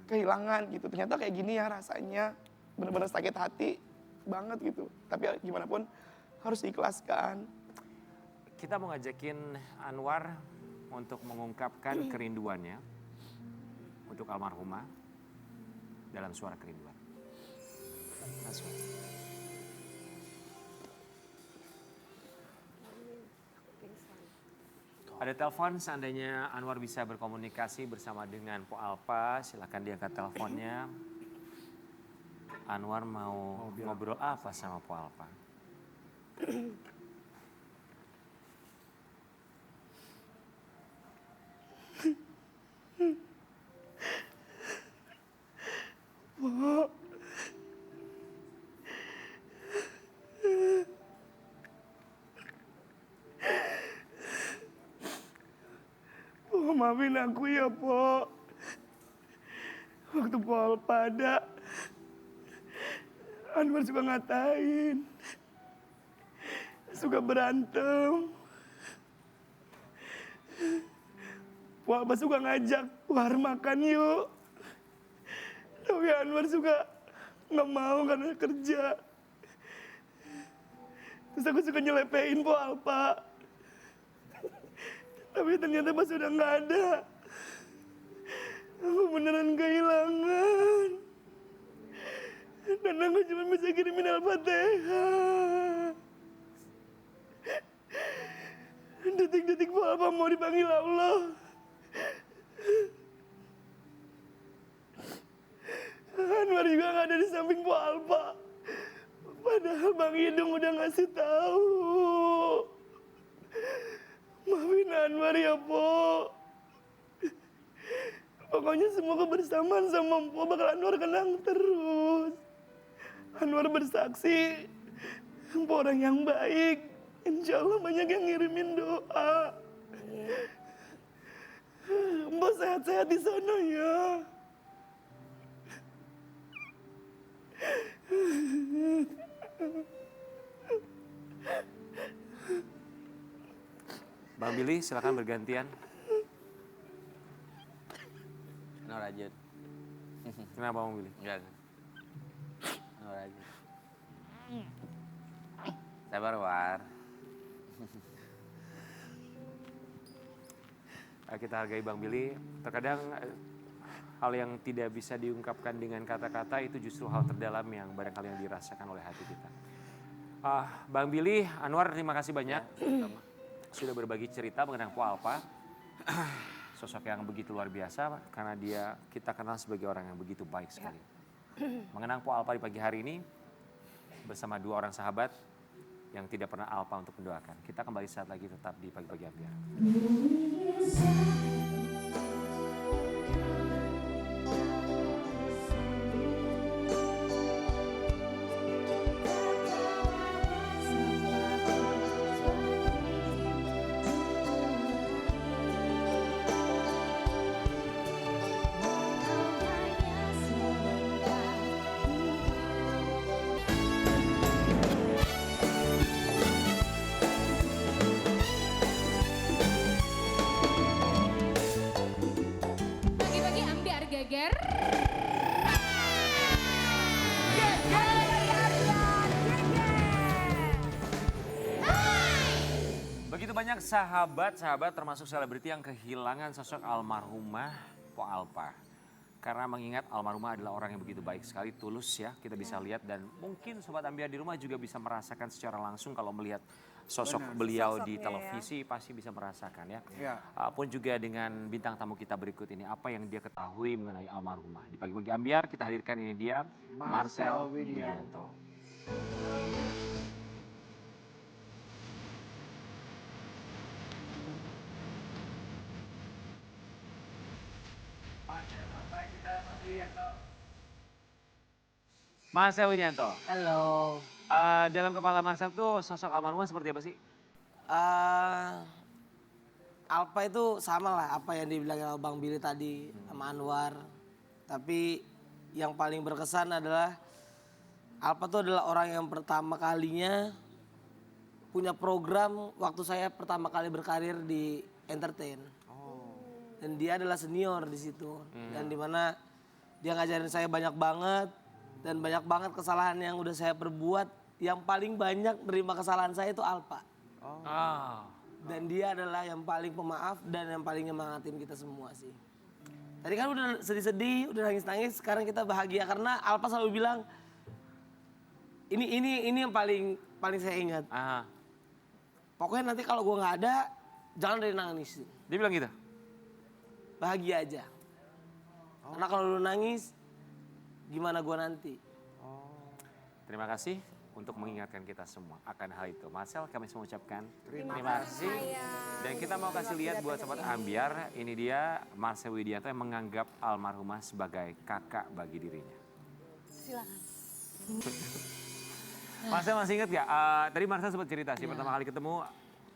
kehilangan gitu. Ternyata kayak gini ya rasanya, bener-bener sakit hati banget gitu. Tapi ya gimana pun harus diikhlaskan. Kita mau ngajakin Anwar untuk mengungkapkan kerinduannya untuk almarhumah dalam suara kerinduan. Langsung. Ada telepon, seandainya Anwar bisa berkomunikasi bersama dengan Po Alpa, silakan diangkat teleponnya. Anwar mau ngobrol apa sama Po Alpa? Oh, maafin aku ya, Po. Waktu Po Alpa ada, Anwar suka ngatain. Suka berantem. Po Alpa suka ngajak, War makan yuk. Tapi Anwar suka nggak mau karena kerja. Terus aku suka nyelepein Po Alpa. Tapi ternyata pas udah nggak ada, aku beneran kehilangan. Dan aku cuma bisa kirimin Al-Fatihah. Detik-detik Po Alpa mau dipanggil Allah. Anwar juga nggak ada di samping Po Alpa. Padahal Bang Hidung udah ngasih tahu. Maafin Anwar ya, Po. Pokoknya semua kebersamaan sama Po bakal Anwar kenang terus. Anwar bersaksi, Po orang yang baik. Insya Allah banyak yang ngirimin doa. Po sehat-sehat di sana ya. Bang Billy, silakan bergantian. No lanjut. Kenapa Bang Billy? Enggak. No lanjut. Sabar, War. Kita hargai Bang Billy. Terkadang hal yang tidak bisa diungkapkan dengan kata-kata itu justru hal terdalam yang barangkali yang dirasakan oleh hati kita. Bang Billy, Anwar terima kasih banyak. Sudah berbagi cerita mengenai Po Alpa. Sosok yang begitu luar biasa karena kita kenal sebagai orang yang begitu baik sekali. Mengenang Po Alpa di pagi hari ini bersama 2 orang sahabat yang tidak pernah alpa untuk mendoakan. Kita kembali saat lagi tetap di Pagi-Pagi Ambiar. banyak sahabat-sahabat termasuk selebriti yang kehilangan sosok almarhumah Po Alpa. Karena mengingat almarhumah adalah orang yang begitu baik sekali, tulus ya, kita bisa lihat. Dan mungkin Sobat Ambiar di rumah juga bisa merasakan secara langsung kalau melihat sosok beliau di Sosoknya televisi pasti bisa merasakan ya. Ya. Pun juga dengan bintang tamu kita berikut ini, apa yang dia ketahui mengenai almarhumah. Di Pagi-Pagi Ambiar kita hadirkan ini dia, Marcel Widianto. Marcel Widianto, Halo. dalam kepala Marcel tuh sosok almarhumah seperti apa sih? Alpa itu sama lah apa yang dibilang Bang Billy tadi sama Anwar. Tapi yang paling berkesan adalah Alpa itu adalah orang yang pertama kalinya punya program waktu saya pertama kali berkarir di entertain. Dan dia adalah senior di situ. Dan dimana dia ngajarin saya banyak banget. Dan banyak banget kesalahan yang udah saya perbuat. Yang paling banyak menerima kesalahan saya itu Alpa. Dan dia adalah yang paling pemaaf dan yang paling nyemangatin kita semua sih. Tadi kan udah sedih-sedih, udah nangis-nangis, sekarang kita bahagia karena Alpa selalu bilang ini yang paling saya ingat. Pokoknya nanti kalau gua nggak ada, jangan dari nangis. Dia bilang gitu? Bahagia aja. Karena kalau lu nangis, gimana gua nanti? Terima kasih untuk mengingatkan kita semua akan hal itu. Marcel, kami semua ucapkan terima kasih. Dan kita mau kasih lihat buat Sobat Ambiar, ini dia Marcel Widianto yang menganggap almarhumah sebagai kakak bagi dirinya. Silakan. Marcel masih ingat gak? Tadi Marcel sempat cerita sih, pertama kali ketemu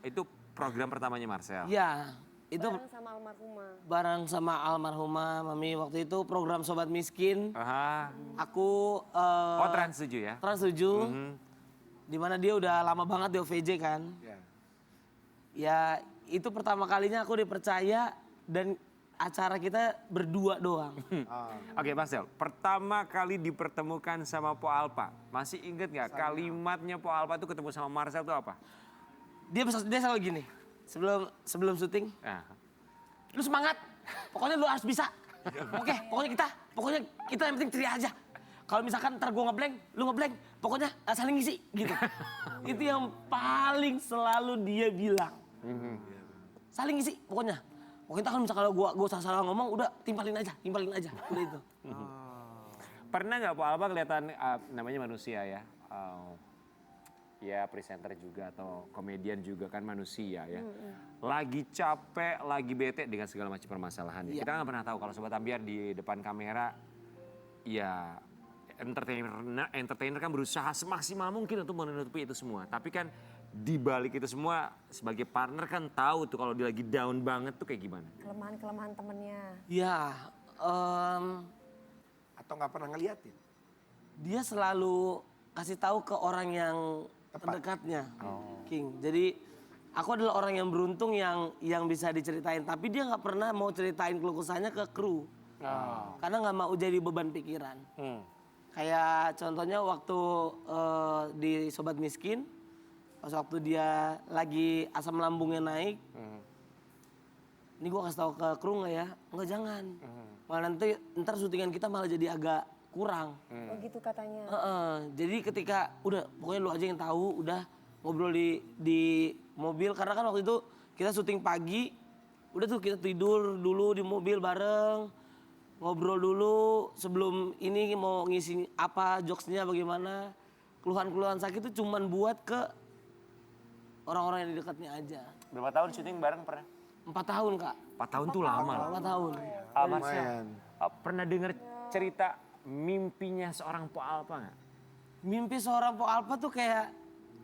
itu program pertamanya Marcel. Ya, itu Bareng sama almarhumah. bareng sama almarhumah Mami waktu itu program Sobat Miskin. Aku Trans 7 ya? Trans 7. Dimana dia udah lama banget di OVJ kan. Ya itu pertama kalinya aku dipercaya dan acara kita berdua doang. Oke Marcel, pertama kali dipertemukan sama Po Alpa. Masih inget gak kalimatnya Po Alpa tuh ketemu sama Marcel tuh apa? Dia selalu gini, sebelum syuting, Nah, lu semangat, pokoknya lu harus bisa. Oke, pokoknya kita yang penting ceria aja. Kalau misalkan ntar gue ngeblank, lu ngeblank, pokoknya saling ngisi gitu. Itu yang paling selalu dia bilang. Saling ngisi pokoknya. Pokoknya kalau misalkan gue salah ngomong, udah timpalin aja, udah itu. pernah gak Po Alpa kelihatan namanya manusia ya? Ya presenter juga atau komedian juga kan manusia ya. Lagi capek, lagi bete dengan segala macam permasalahan. Kita nggak pernah tahu kalau Sobat Ambiar di depan kamera ya entertainer kan berusaha semaksimal mungkin untuk menutupi itu semua. Tapi kan di balik itu semua sebagai partner kan tahu tuh kalau dia lagi down banget tuh kayak gimana. Kelemahan-kelemahan temennya. Ya, Atau nggak pernah ngeliatin? dia selalu kasih tahu ke orang yang terdekatnya, King. Jadi aku adalah orang yang beruntung yang bisa diceritain, tapi dia nggak pernah mau ceritain keluh kesahnya ke kru, karena nggak mau jadi beban pikiran. Kayak contohnya waktu di Sobat Miskin, pas waktu dia lagi asam lambungnya naik, ini gue kasih tahu ke kru nggak ya? Nggak, jangan. Malah nanti ntar syutingan kita malah jadi agak kurang. Oh gitu katanya. Jadi ketika udah pokoknya lu aja yang tahu, udah ngobrol di mobil karena kan waktu itu kita syuting pagi, udah tuh kita tidur dulu di mobil bareng, ngobrol dulu sebelum ini mau ngisi apa jokesnya bagaimana, keluhan-keluhan sakit itu cuman buat ke orang-orang yang di dekatnya aja. Berapa tahun syuting bareng pernah? 4 tahun Kak. 4 tahun tuh lama. 4 tahun. Marcel, pernah dengar cerita mimpinya seorang Po Alpa nggak? Mimpi seorang Po Alpa tuh kayak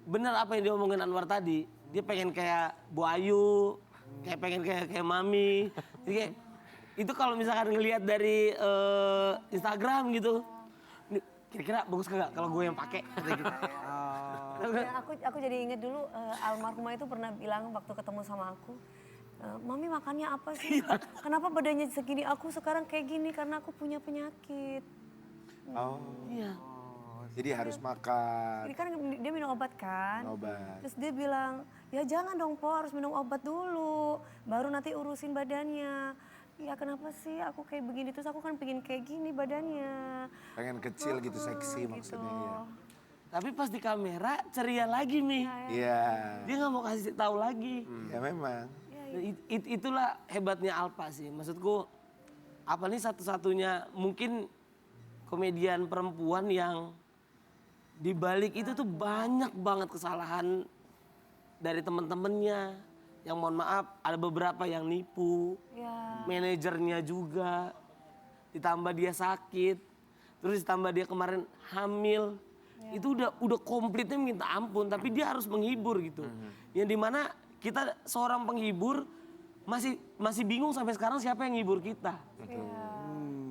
bener apa yang diomongin Anwar tadi. Dia pengen kayak Bu Ayu, kayak pengen kayak Mami. Jadi kayak, itu kalau misalkan ngelihat dari Instagram gitu, kira-kira bagus kagak kalau gue yang pakai? Gitu. Ya, aku jadi inget dulu almarhumah itu pernah bilang waktu ketemu sama aku, Mami makannya apa sih? Kenapa badannya segini? Aku sekarang kayak gini karena aku punya penyakit. Iya. Jadi harus makan, Ini kan dia minum obat kan. obat. Terus dia bilang, ya jangan dong Po, harus minum obat dulu. Baru nanti urusin badannya. Ya kenapa sih aku kayak begini, terus aku kan pengen kayak gini badannya. Pengen kecil gitu, seksi Gitu. maksudnya ya. Tapi pas di kamera ceria lagi nih. Iya, Dia nggak mau kasih tahu lagi. ya memang. Nah, itulah hebatnya Alpa sih. Maksudku, apa nih satu-satunya mungkin komedian perempuan yang di balik itu tuh banyak banget kesalahan dari temen-temennya. Yang mohon maaf, ada beberapa yang nipu, Ya. manajernya juga, ditambah dia sakit, terus ditambah dia kemarin hamil. Itu udah komplitnya minta ampun, tapi dia harus menghibur gitu. Yang dimana kita seorang penghibur masih bingung sampai sekarang siapa yang nghibur kita.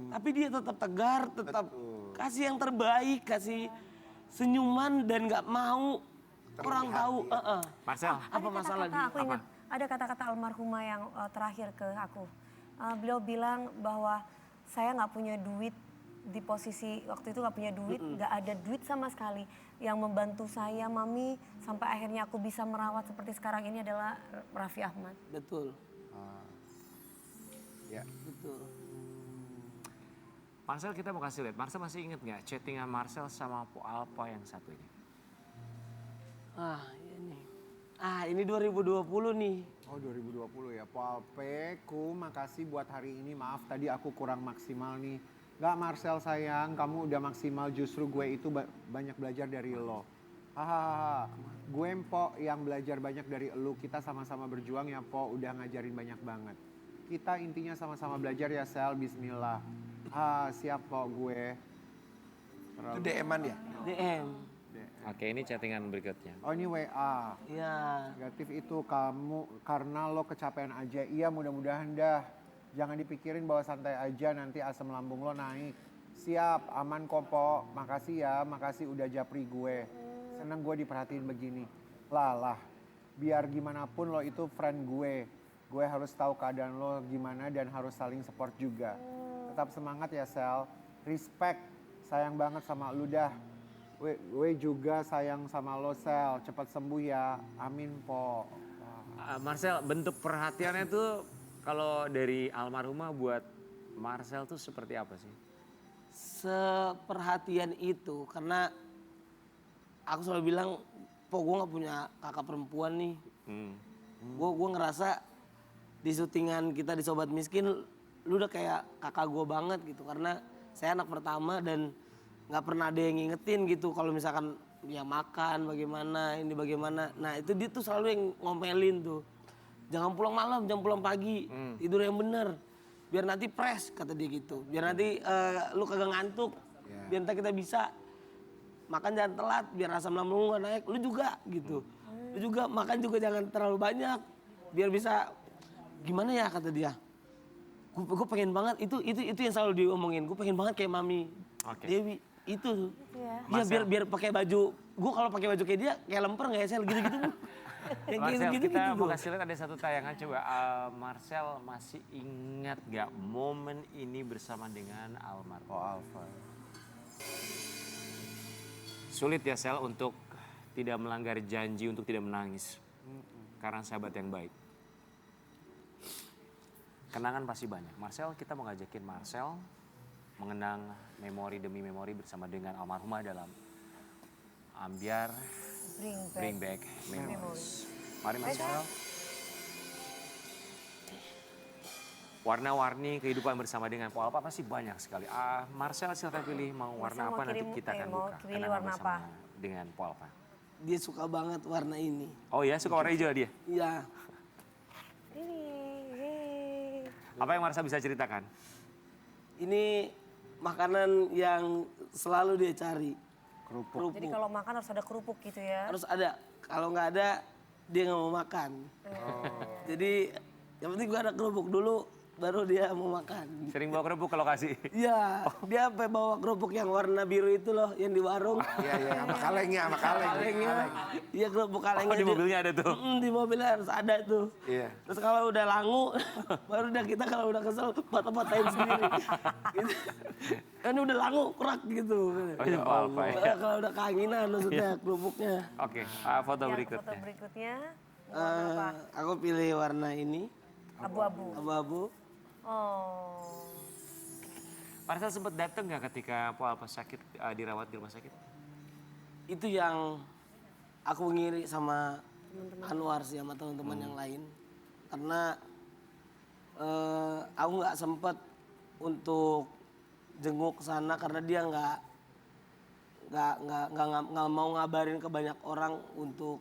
Tapi dia tetap tegar, tetap kasih yang terbaik, kasih senyuman dan nggak mau orang tahu. Marcel, Apa masalah dia? Aku ingat ada kata-kata almarhumah yang terakhir ke aku. Beliau bilang bahwa saya nggak punya duit di posisi waktu itu nggak punya duit, nggak ada duit sama sekali. Yang membantu saya, Mami, sampai akhirnya aku bisa merawat seperti sekarang ini adalah Raffi Ahmad. Betul, Ya. betul. Marcel kita mau kasih lihat. Marcel masih inget nggak chattingan Marcel sama Po Alpa yang satu ini? Ini 2020 nih. Oh 2020 ya, Polpeku makasih buat hari ini. Maaf tadi aku kurang maksimal nih. Gak Marcel sayang, kamu udah maksimal, justru gue itu banyak belajar dari lo. Hahaha, gue Po yang belajar banyak dari lo, kita sama-sama berjuang ya Po, udah ngajarin banyak banget. Kita intinya sama-sama belajar ya Sel, bismillah. Siap Po gue. Itu DM-an ya? DM. Oke, ini chattingan berikutnya. Oh ini WA. Ya. Negatif itu kamu karena lo kecapean aja. Iya mudah-mudahan dah. Jangan dipikirin bahwa santai aja nanti asam lambung lo naik. Siap, aman kok Po. Makasih ya, makasih udah japri gue. Seneng gue diperhatiin begini. Lah, biar gimana pun lo itu friend gue. Gue harus tahu keadaan lo gimana dan harus saling support juga. Tetap semangat ya Sel. Respect, sayang banget sama lu dah. Gue juga sayang sama lo Sel, cepat sembuh ya, amin Po. Marcel, bentuk perhatiannya tuh kalau dari almarhumah buat Marcel tuh seperti apa sih? Seperhatian itu karena aku selalu bilang, Po gue gak punya kakak perempuan nih. Gue ngerasa di syutingan kita di Sobat Miskin, lu udah kayak kakak gue banget gitu. Karena saya anak pertama dan gak pernah ada yang ngingetin gitu kalau misalkan ya makan bagaimana, ini bagaimana. Nah itu dia tuh selalu yang ngomelin tuh. Jangan pulang malam, jangan pulang pagi, tidur yang bener. Biar nanti fresh, kata dia gitu. Biar nanti lu kagak ngantuk, biar nanti kita bisa. Makan jangan telat, biar asam lambung lu gak naik. Lu juga gitu. Lu juga makan juga jangan terlalu banyak. Biar bisa, gimana ya kata dia. Gue pengen banget, itu yang selalu diomongin. Gue pengen banget kayak Mami Dewi. Itu iya biar pakai baju, gue kalau pakai baju kayak dia kayak lemper nggak ya Sel gitu-gitu. Yang Marcel, gitu-gitu kita mau tuh. kasih lihat ada satu tayangan coba. Marcel masih ingat gak momen ini bersama dengan almarhum? Oh Alfa. Sulit ya Sel untuk tidak melanggar janji untuk tidak menangis. Karena sahabat yang baik. Kenangan pasti banyak. Marcel, kita mau ngajakin Marcel mengenang memori demi memori bersama dengan almarhumah dalam Ambyar Bring Back Memories. Mari Marcel. Warna-warni kehidupan bersama dengan Po Alpa pasti banyak sekali. Marcel silahkan pilih mau warna apa nanti kita akan buka. pilih Kenangan warna bersama apa? dengan Po Alpa. Dia suka banget warna ini. Oh ya, suka warna hijau dia? Iya. Ini, yeay. Apa yang Marcel bisa ceritakan? Ini makanan yang selalu dia cari. Kerupuk. Jadi kalau makan harus ada kerupuk gitu ya. Harus ada. Kalau nggak ada, dia nggak mau makan. Jadi yang penting gue ada kerupuk dulu. baru dia mau makan. Sering bawa kerupuk ke lokasi. Iya, dia sampai bawa kerupuk yang warna biru itu loh, yang di warung. Iya, sama kalengnya, sama kaleng. Kalengnya. Iya, kerupuk kalengnya. Oh, di mobilnya ada tuh. Di mobilnya harus ada tuh. Iya. Terus kalau udah langu, baru udah kita kalau udah kesel, patah-patahin sendiri. Gitu. Kan udah langu, kerak gitu. Oh, ya apa ya. Kalau udah keanginan maksudnya kerupuknya. Oke, foto Yang berikutnya. foto berikutnya warna apa? Aku pilih warna ini, Abu-abu. abu-abu. Oh. Marcel sempat datang nggak ketika Po Alpa sakit, dirawat di rumah sakit? Itu yang aku ngiri sama Anwar sih, sama teman-teman yang lain. Karena aku nggak sempet untuk jenguk ke sana karena dia nggak mau ngabarin ke banyak orang untuk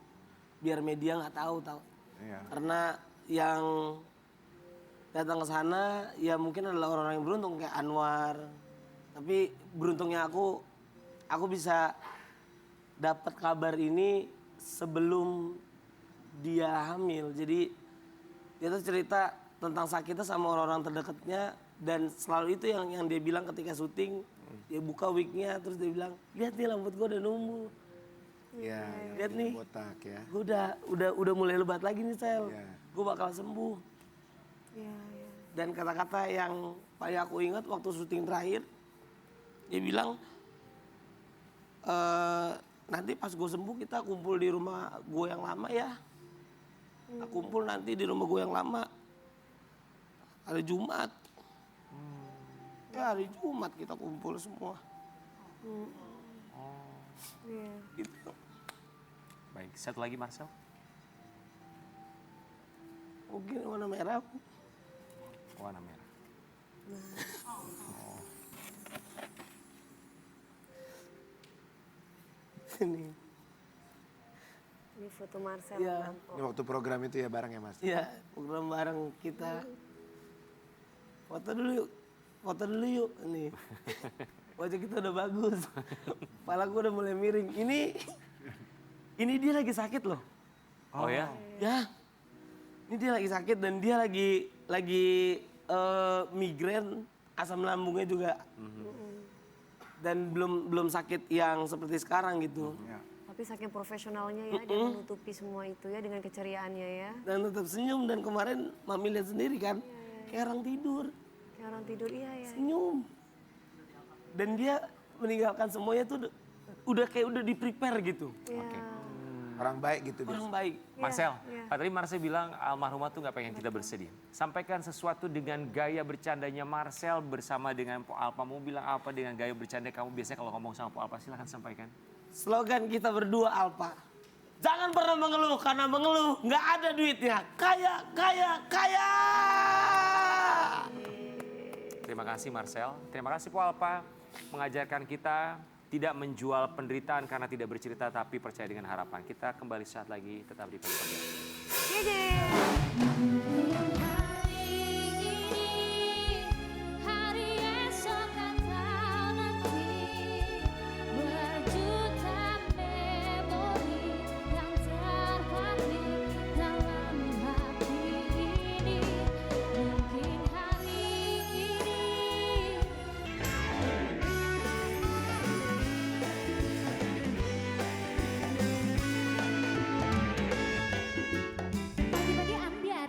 biar media nggak tahu. Iya. Karena yang datang ke sana ya mungkin adalah orang-orang yang beruntung kayak Anwar. Tapi beruntungnya aku bisa dapat kabar ini sebelum dia hamil. Jadi dia tuh cerita tentang sakitnya sama orang-orang terdekatnya dan selalu itu yang dia bilang ketika syuting. Dia buka wignya terus dia bilang, lihat nih rambut gue udah numbuh. Iya, Lihat nih, botak ya. gue udah mulai lebat lagi nih Sel. Iya. Gue bakal sembuh. Iya, iya. Dan kata-kata yang paling aku ingat waktu syuting terakhir, dia bilang, nanti pas gue sembuh kita kumpul di rumah gue yang lama ya. Kita kumpul nanti di rumah gue yang lama. Hari Jumat. Ya hari Jumat kita kumpul semua. Iya. Gitu. Baik, satu lagi Marcel. Mungkin warna merah. Warna merah. Ini. Ini foto Marcel. Iya. Lampo. Ini waktu program itu ya bareng ya Mas? Iya, program bareng kita. Foto dulu yuk. Foto dulu yuk. Nih. Wajah kita udah bagus. Kepala gue udah mulai miring. Ini dia lagi sakit loh. Oh ya? Ya. Ini dia lagi sakit dan dia lagi migrain, asam lambungnya juga. Dan belum sakit yang seperti sekarang gitu. Tapi saking profesionalnya ya, dia menutupi semua itu ya dengan keceriaannya ya. Dan tetap senyum dan kemarin Mami lihat sendiri kan. Kayak orang tidur. Kayak orang tidur, iya ya. Senyum. Dan dia meninggalkan semuanya tuh udah kayak udah di-prepare gitu. Iya. Orang baik gitu Orang baik. Marcel, iya. tadi Marcel bilang almarhumah tuh nggak pengen kita bersedih. Sampaikan sesuatu dengan gaya bercandanya Marcel bersama dengan Po Alpa. Mau bilang apa dengan gaya bercanda kamu biasanya kalau ngomong sama Po Alpa, silahkan sampaikan. Slogan kita berdua Alpa. Jangan pernah mengeluh karena mengeluh nggak ada duitnya. Kaya, kaya, kaya. Terima kasih Marcel, terima kasih Po Alpa mengajarkan kita tidak menjual penderitaan karena tidak bercerita tapi percaya dengan harapan. Kita kembali saat lagi tetap di Pagi-Pagi. Hari esok atau nanti berjuta memori yang terpatri dalam hati ini. Mungkin hari ini Pagi-pagi ambiar,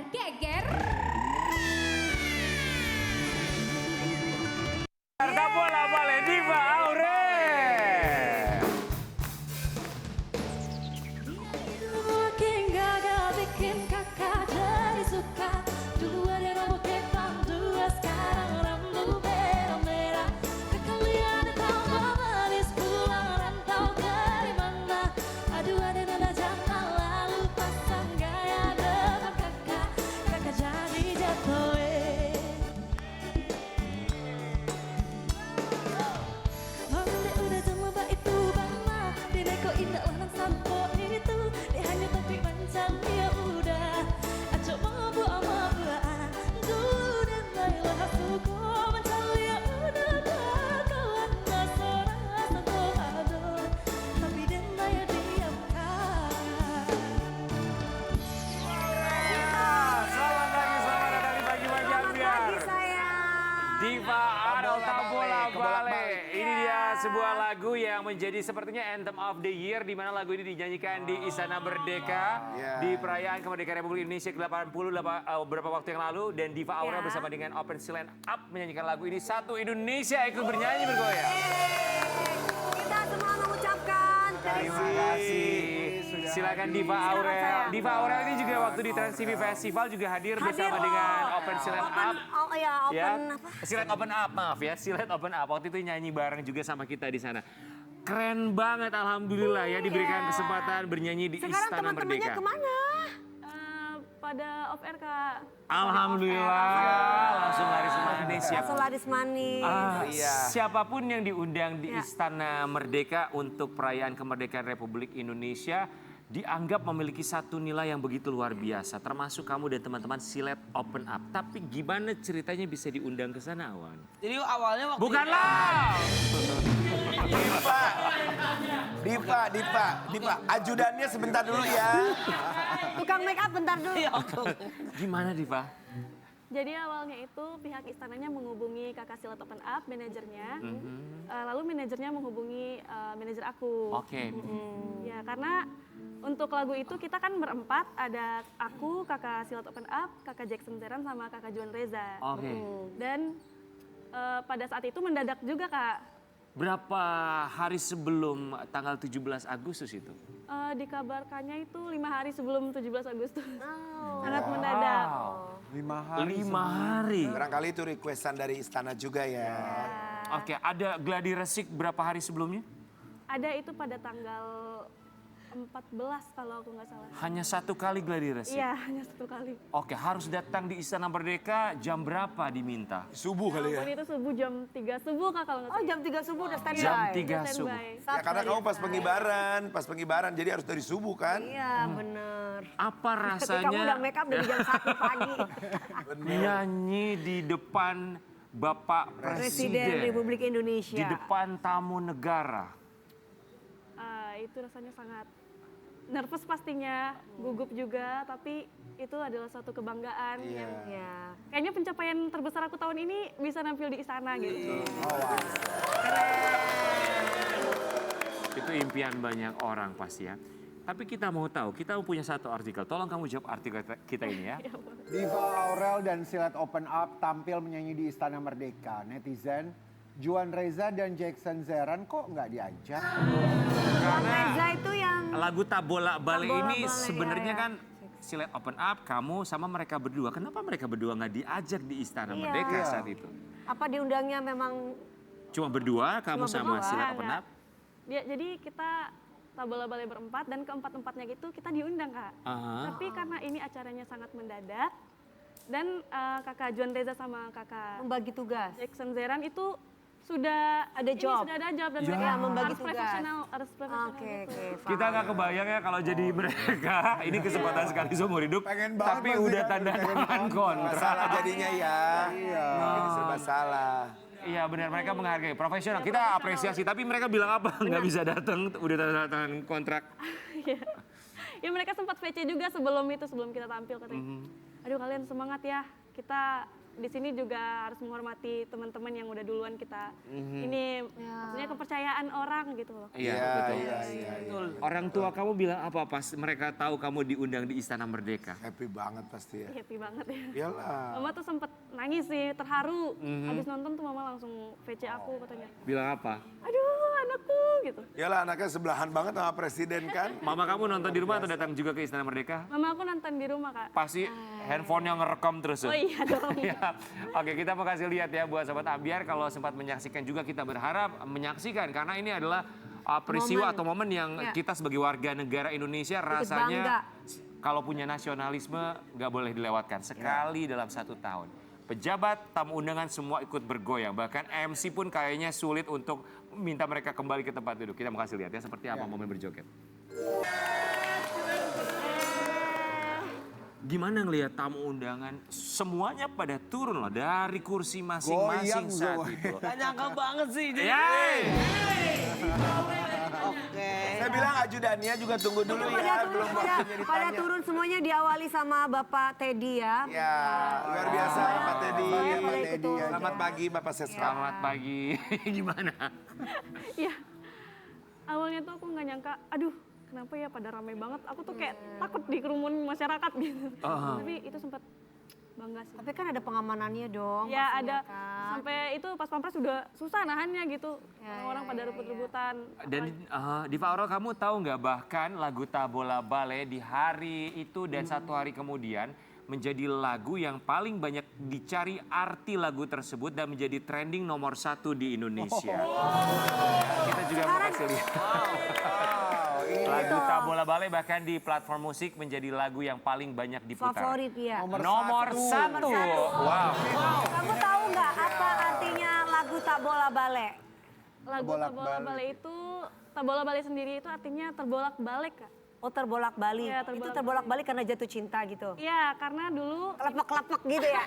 sebuah lagu yang menjadi sepertinya anthem of the year, di mana lagu ini dinyanyikan di Istana Merdeka di perayaan kemerdekaan Republik Indonesia ke-80 beberapa waktu yang lalu, dan Diva Aurel bersama dengan Open Silent Up menyanyikan lagu ini. Satu Indonesia ikut bernyanyi bergoyang. Kita semua mengucapkan Terima kasih. Silakan Diva Aurel. Diva Aurel ini juga waktu di Trans TV Festival juga hadir bersama dengan Open Silent Up. Oh iya, open apa? Silent Open Up, maaf ya. Silent Open Up. Waktu itu nyanyi bareng juga sama kita di sana. Keren banget, alhamdulillah ya diberikan kesempatan bernyanyi di Sekarang Istana teman-temannya Merdeka. kemana? Pada off air Kak. Alhamdulillah, langsung laris manis ya. Langsung laris manis. Siapapun yang diundang di Istana Merdeka untuk perayaan kemerdekaan Republik Indonesia dianggap memiliki satu nilai yang begitu luar biasa, termasuk kamu dan teman-teman Silet Open Up. Tapi gimana ceritanya bisa diundang ke sana, Awan? Jadi awalnya waktu Bukanlah! Diva, ajudannya sebentar dulu ya. Tukang make up bentar dulu. Gimana, Diva? Jadi awalnya itu pihak istananya menghubungi kakak Silat Open Up, manajernya. Lalu manajernya menghubungi manajer aku. Oke. Ya karena untuk lagu itu kita kan berempat, ada aku, kakak Silat Open Up, kakak Jackson Zeran, sama kakak Juan Reza. Oke. Dan pada saat itu mendadak juga Kak. Berapa hari sebelum tanggal 17 Agustus itu? Dikabarkannya itu 5 hari sebelum 17 Agustus. Sangat mendadak. 5 hari. 5 hari. Barangkali itu requestan dari istana juga ya. Oke, ada gladi resik berapa hari sebelumnya? Ada itu pada tanggal 14 kalau aku nggak salah. Hanya satu kali gladi resik? Iya, hanya satu kali. Oke, harus datang di Istana Merdeka jam berapa diminta? Subuh kali ya. Itu subuh jam 3 subuh Kak kalau nggak Oh salah. jam 3 subuh udah standby. Jam 3 subuh. Standby. Ya karena kamu pas pengibaran, jadi harus dari subuh kan. Iya bener. Apa Tapi kamu rasanya udah make up dari jam 1 pagi. nyanyi di depan Bapak Presiden Presiden, Republik Indonesia. di depan tamu negara? Itu rasanya sangat nervous pastinya, gugup juga, tapi itu adalah suatu kebanggaan yang Ya. kayaknya pencapaian terbesar aku tahun ini bisa nampil di istana gitu. Itu impian banyak orang pasti ya. Tapi kita mau tahu, kita punya satu artikel. Tolong kamu jawab artikel kita ini ya. Diva Aurel dan Silat Open Up tampil menyanyi di Istana Merdeka. Netizen, Juan Reza dan Jackson Zeran kok nggak diajak? Reza itu yang Lagu Tabola Bale Tabola ini Bale, sebenarnya iya, kan Silet Open Up, kamu sama mereka berdua. Kenapa mereka berdua nggak diajak di Istana Iya. Merdeka saat itu? apa diundangnya memang Cuma berdua, kamu Cuma sama berdua, Silet Open enggak. Up? Jadi kita tabola balai berempat dan keempat-empatnya gitu kita diundang Kak. Aha. Tapi karena ini acaranya sangat mendadak dan kakak Juan Reza sama kakak membagi tugas. Jackson Zeran itu sudah Ada job. Sudah ada job dan Ya. mereka Membagi harus tugas. profesional, harus profesional. Oke, gitu. oke. Kita nggak kebayang ya kalau jadi mereka. Ini kesempatan sekali seumur hidup. Pengen banget Tapi pasti udah kan, tanda pengen tangan kontrak. Masalah jadinya ya. Iya. Ini serba salah. Iya benar, mereka menghargai profesional. Kita apresiasi, tapi mereka bilang apa? Nggak bisa datang, udah tanda tangan kontrak. Ya mereka sempat VC juga sebelum kita tampil katanya. Aduh kalian semangat ya. Kita di sini juga harus menghormati teman-teman yang udah duluan kita. Ini maksudnya kepercayaan orang gitu loh. Iya, Iya, betul. iya, iya. Orang tua kamu bilang apa pas mereka tahu kamu diundang di Istana Merdeka? Happy banget pasti ya. Happy banget ya. Iyalah. Mama tuh sempet nangis sih, terharu. Habis nonton tuh mama langsung VC aku katanya. Bilang apa? Aduh anakku gitu. Iyalah anaknya sebelahan banget sama presiden kan. Mama kamu nonton di rumah atau datang juga ke Istana Merdeka? Mama aku nonton di rumah Kak. Pasti handphone yang ngerekam terus. Oh iya dong. Ya. Oke, kita mau kasih lihat ya buat Sobat Ambiar, kalau sempat menyaksikan juga kita berharap menyaksikan karena ini adalah peristiwa atau momen yang kita sebagai warga negara Indonesia bangga. rasanya kalau punya nasionalisme nggak boleh dilewatkan sekali dalam 1 tahun. Pejabat, tamu undangan semua ikut bergoyang, bahkan MC pun kayaknya sulit untuk minta mereka kembali ke tempat duduk. Kita mau kasih lihat ya seperti apa momen berjoget. Gimana ngelihat tamu undangan semuanya pada turun loh dari kursi masing-masing Goyang, saat Zoe. itu. Gak nyangka banget sih. Jadi, Yay! Oke. Saya bilang ajudannya juga tunggu dulu ya, belum waktunya Pada ditanya. turun semuanya diawali sama Bapak Teddy ya. Ya, luar biasa Pak Teddy. Pak Teddy aja. Selamat pagi Bapak Seska. Selamat pagi. Gimana? Iya. Awalnya tuh aku nggak nyangka, aduh kenapa ya pada rame banget. Aku tuh kayak takut dikerumunin masyarakat gitu. Tapi itu sempat bangga sih. Tapi kan ada pengamanannya dong. Ya pastinya ada, kan. sampai itu pas pampres udah susah nahannya gitu. Orang-orang pada rebut-rebutan. Dan Diva Aurel, kamu tahu nggak bahkan lagu Tabola Bale di hari itu dan satu hari kemudian menjadi lagu yang paling banyak dicari arti lagu tersebut dan menjadi trending nomor 1 di Indonesia. Kita juga mau kasih lihat. Lagu Tabola Bale bahkan di platform musik menjadi lagu yang paling banyak diputar. Favorit ya. Nomor satu. Wow. Kamu tahu nggak apa artinya lagu Tak Bola Bale? Lagu Tabola Bale itu, Tabola Bale sendiri itu artinya terbolak-balik Kak. Oh terbolak-balik. Iya, Itu terbolak-balik karena jatuh cinta gitu. Iya, karena dulu Kelepek-kelepek gitu ya.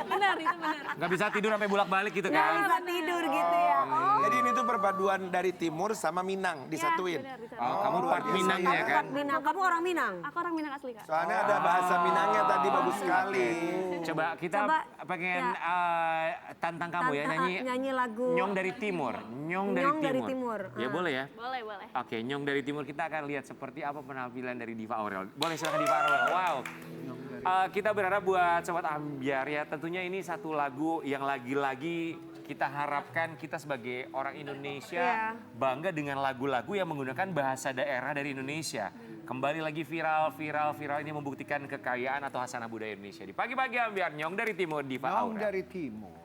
benar itu benar. Nggak bisa tidur sampai bolak-balik gitu Nggak kan? bisa tidur gitu ya. Oh. Jadi ini tuh perpaduan dari timur sama Minang disatuin. Benar, bisa. Kamu part Minangnya kan? Minang, kamu orang Minang. Aku orang Minang asli Kak. Soalnya ada bahasa Minangnya tadi bagus sekali. Coba kita Coba, pengen tantang kamu ya nyanyi lagu. Nyong dari Timur. Nyong dari Timur. Ya boleh ya? Boleh, boleh. Oke, Nyong dari Timur kita akan lihat seperti apa penampilan dari Diva Aurel. Boleh silakan Diva Aurel. Wow. Kita berharap buat Sobat Ambyar ya, tentunya ini satu lagu yang lagi-lagi kita harapkan kita sebagai orang Indonesia bangga dengan lagu-lagu yang menggunakan bahasa daerah dari Indonesia. Kembali lagi viral ini membuktikan kekayaan atau hasanah budaya Indonesia. Di pagi-pagi Ambyar, Nyong dari Timur, Diva Nyong Aurel. dari Timur.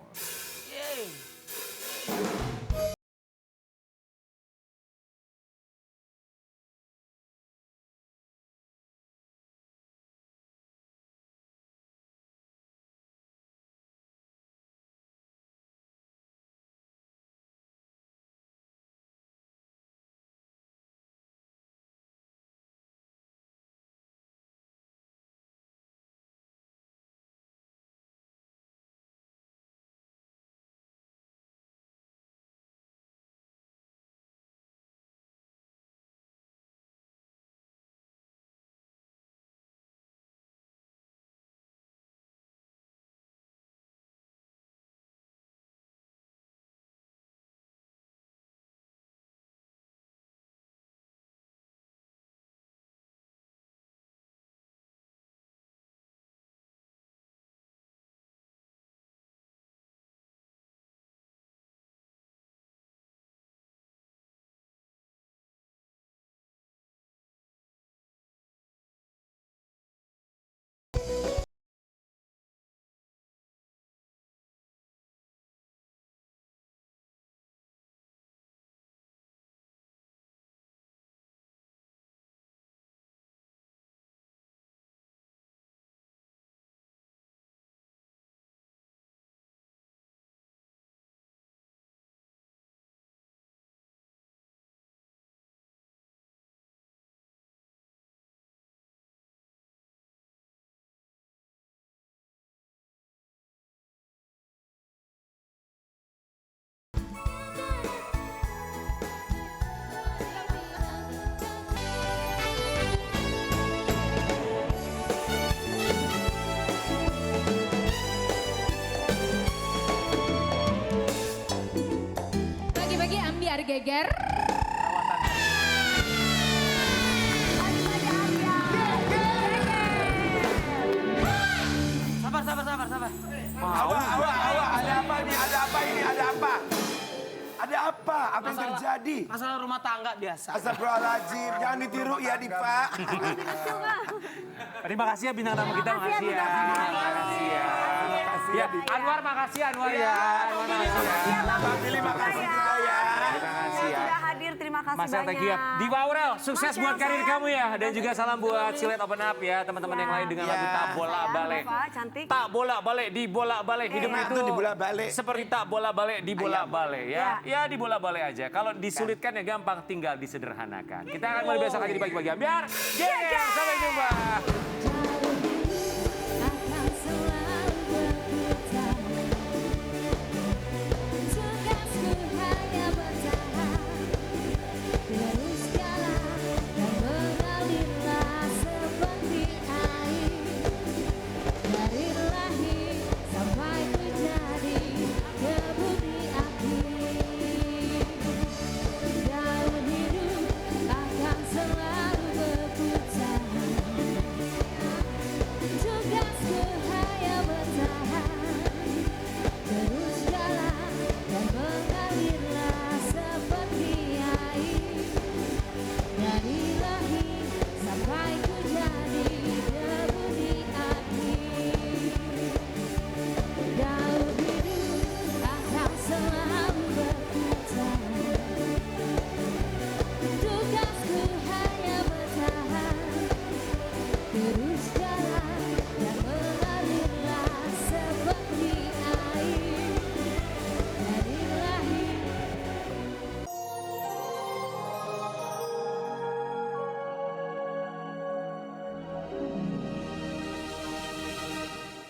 Pagi-pagi Ambyar geger. Sabar. Awak, ada apa ini? Ada apa ini? Ada apa? Ada apa? Apa yang terjadi? Masalah rumah tangga biasa. Astagfirullahaladzim, jangan ditiru ya Diva. Terima kasih ya bintang tamu kita, makasih ya. Makasih ya. Ya, Anwar makasih Anwar ya. Anwar makasih ya. Bang Billy makasih juga ya. Terima kasih ya. Sudah hadir, terima kasih Mas thank you ya. banyak. Diva Aurel, sukses Mas buat Elsa. karir kamu ya. Dan juga salam buat Silet Open Up ya, teman-teman yang lain dengan lagu Tak Bola Bale. Pak, cantik. Tak bola balik di bola balik. Hidup Nah, itu itu di bola balik. seperti tak bola balik di bola balik ya. Ya di bola balik aja. Kalau disulitkan ya gampang, tinggal disederhanakan. Kita akan kembali besok lagi di pagi-pagi Ambyar. Sampai jumpa. Akan selalu berputar. Tugasku hanya bertahan terus terus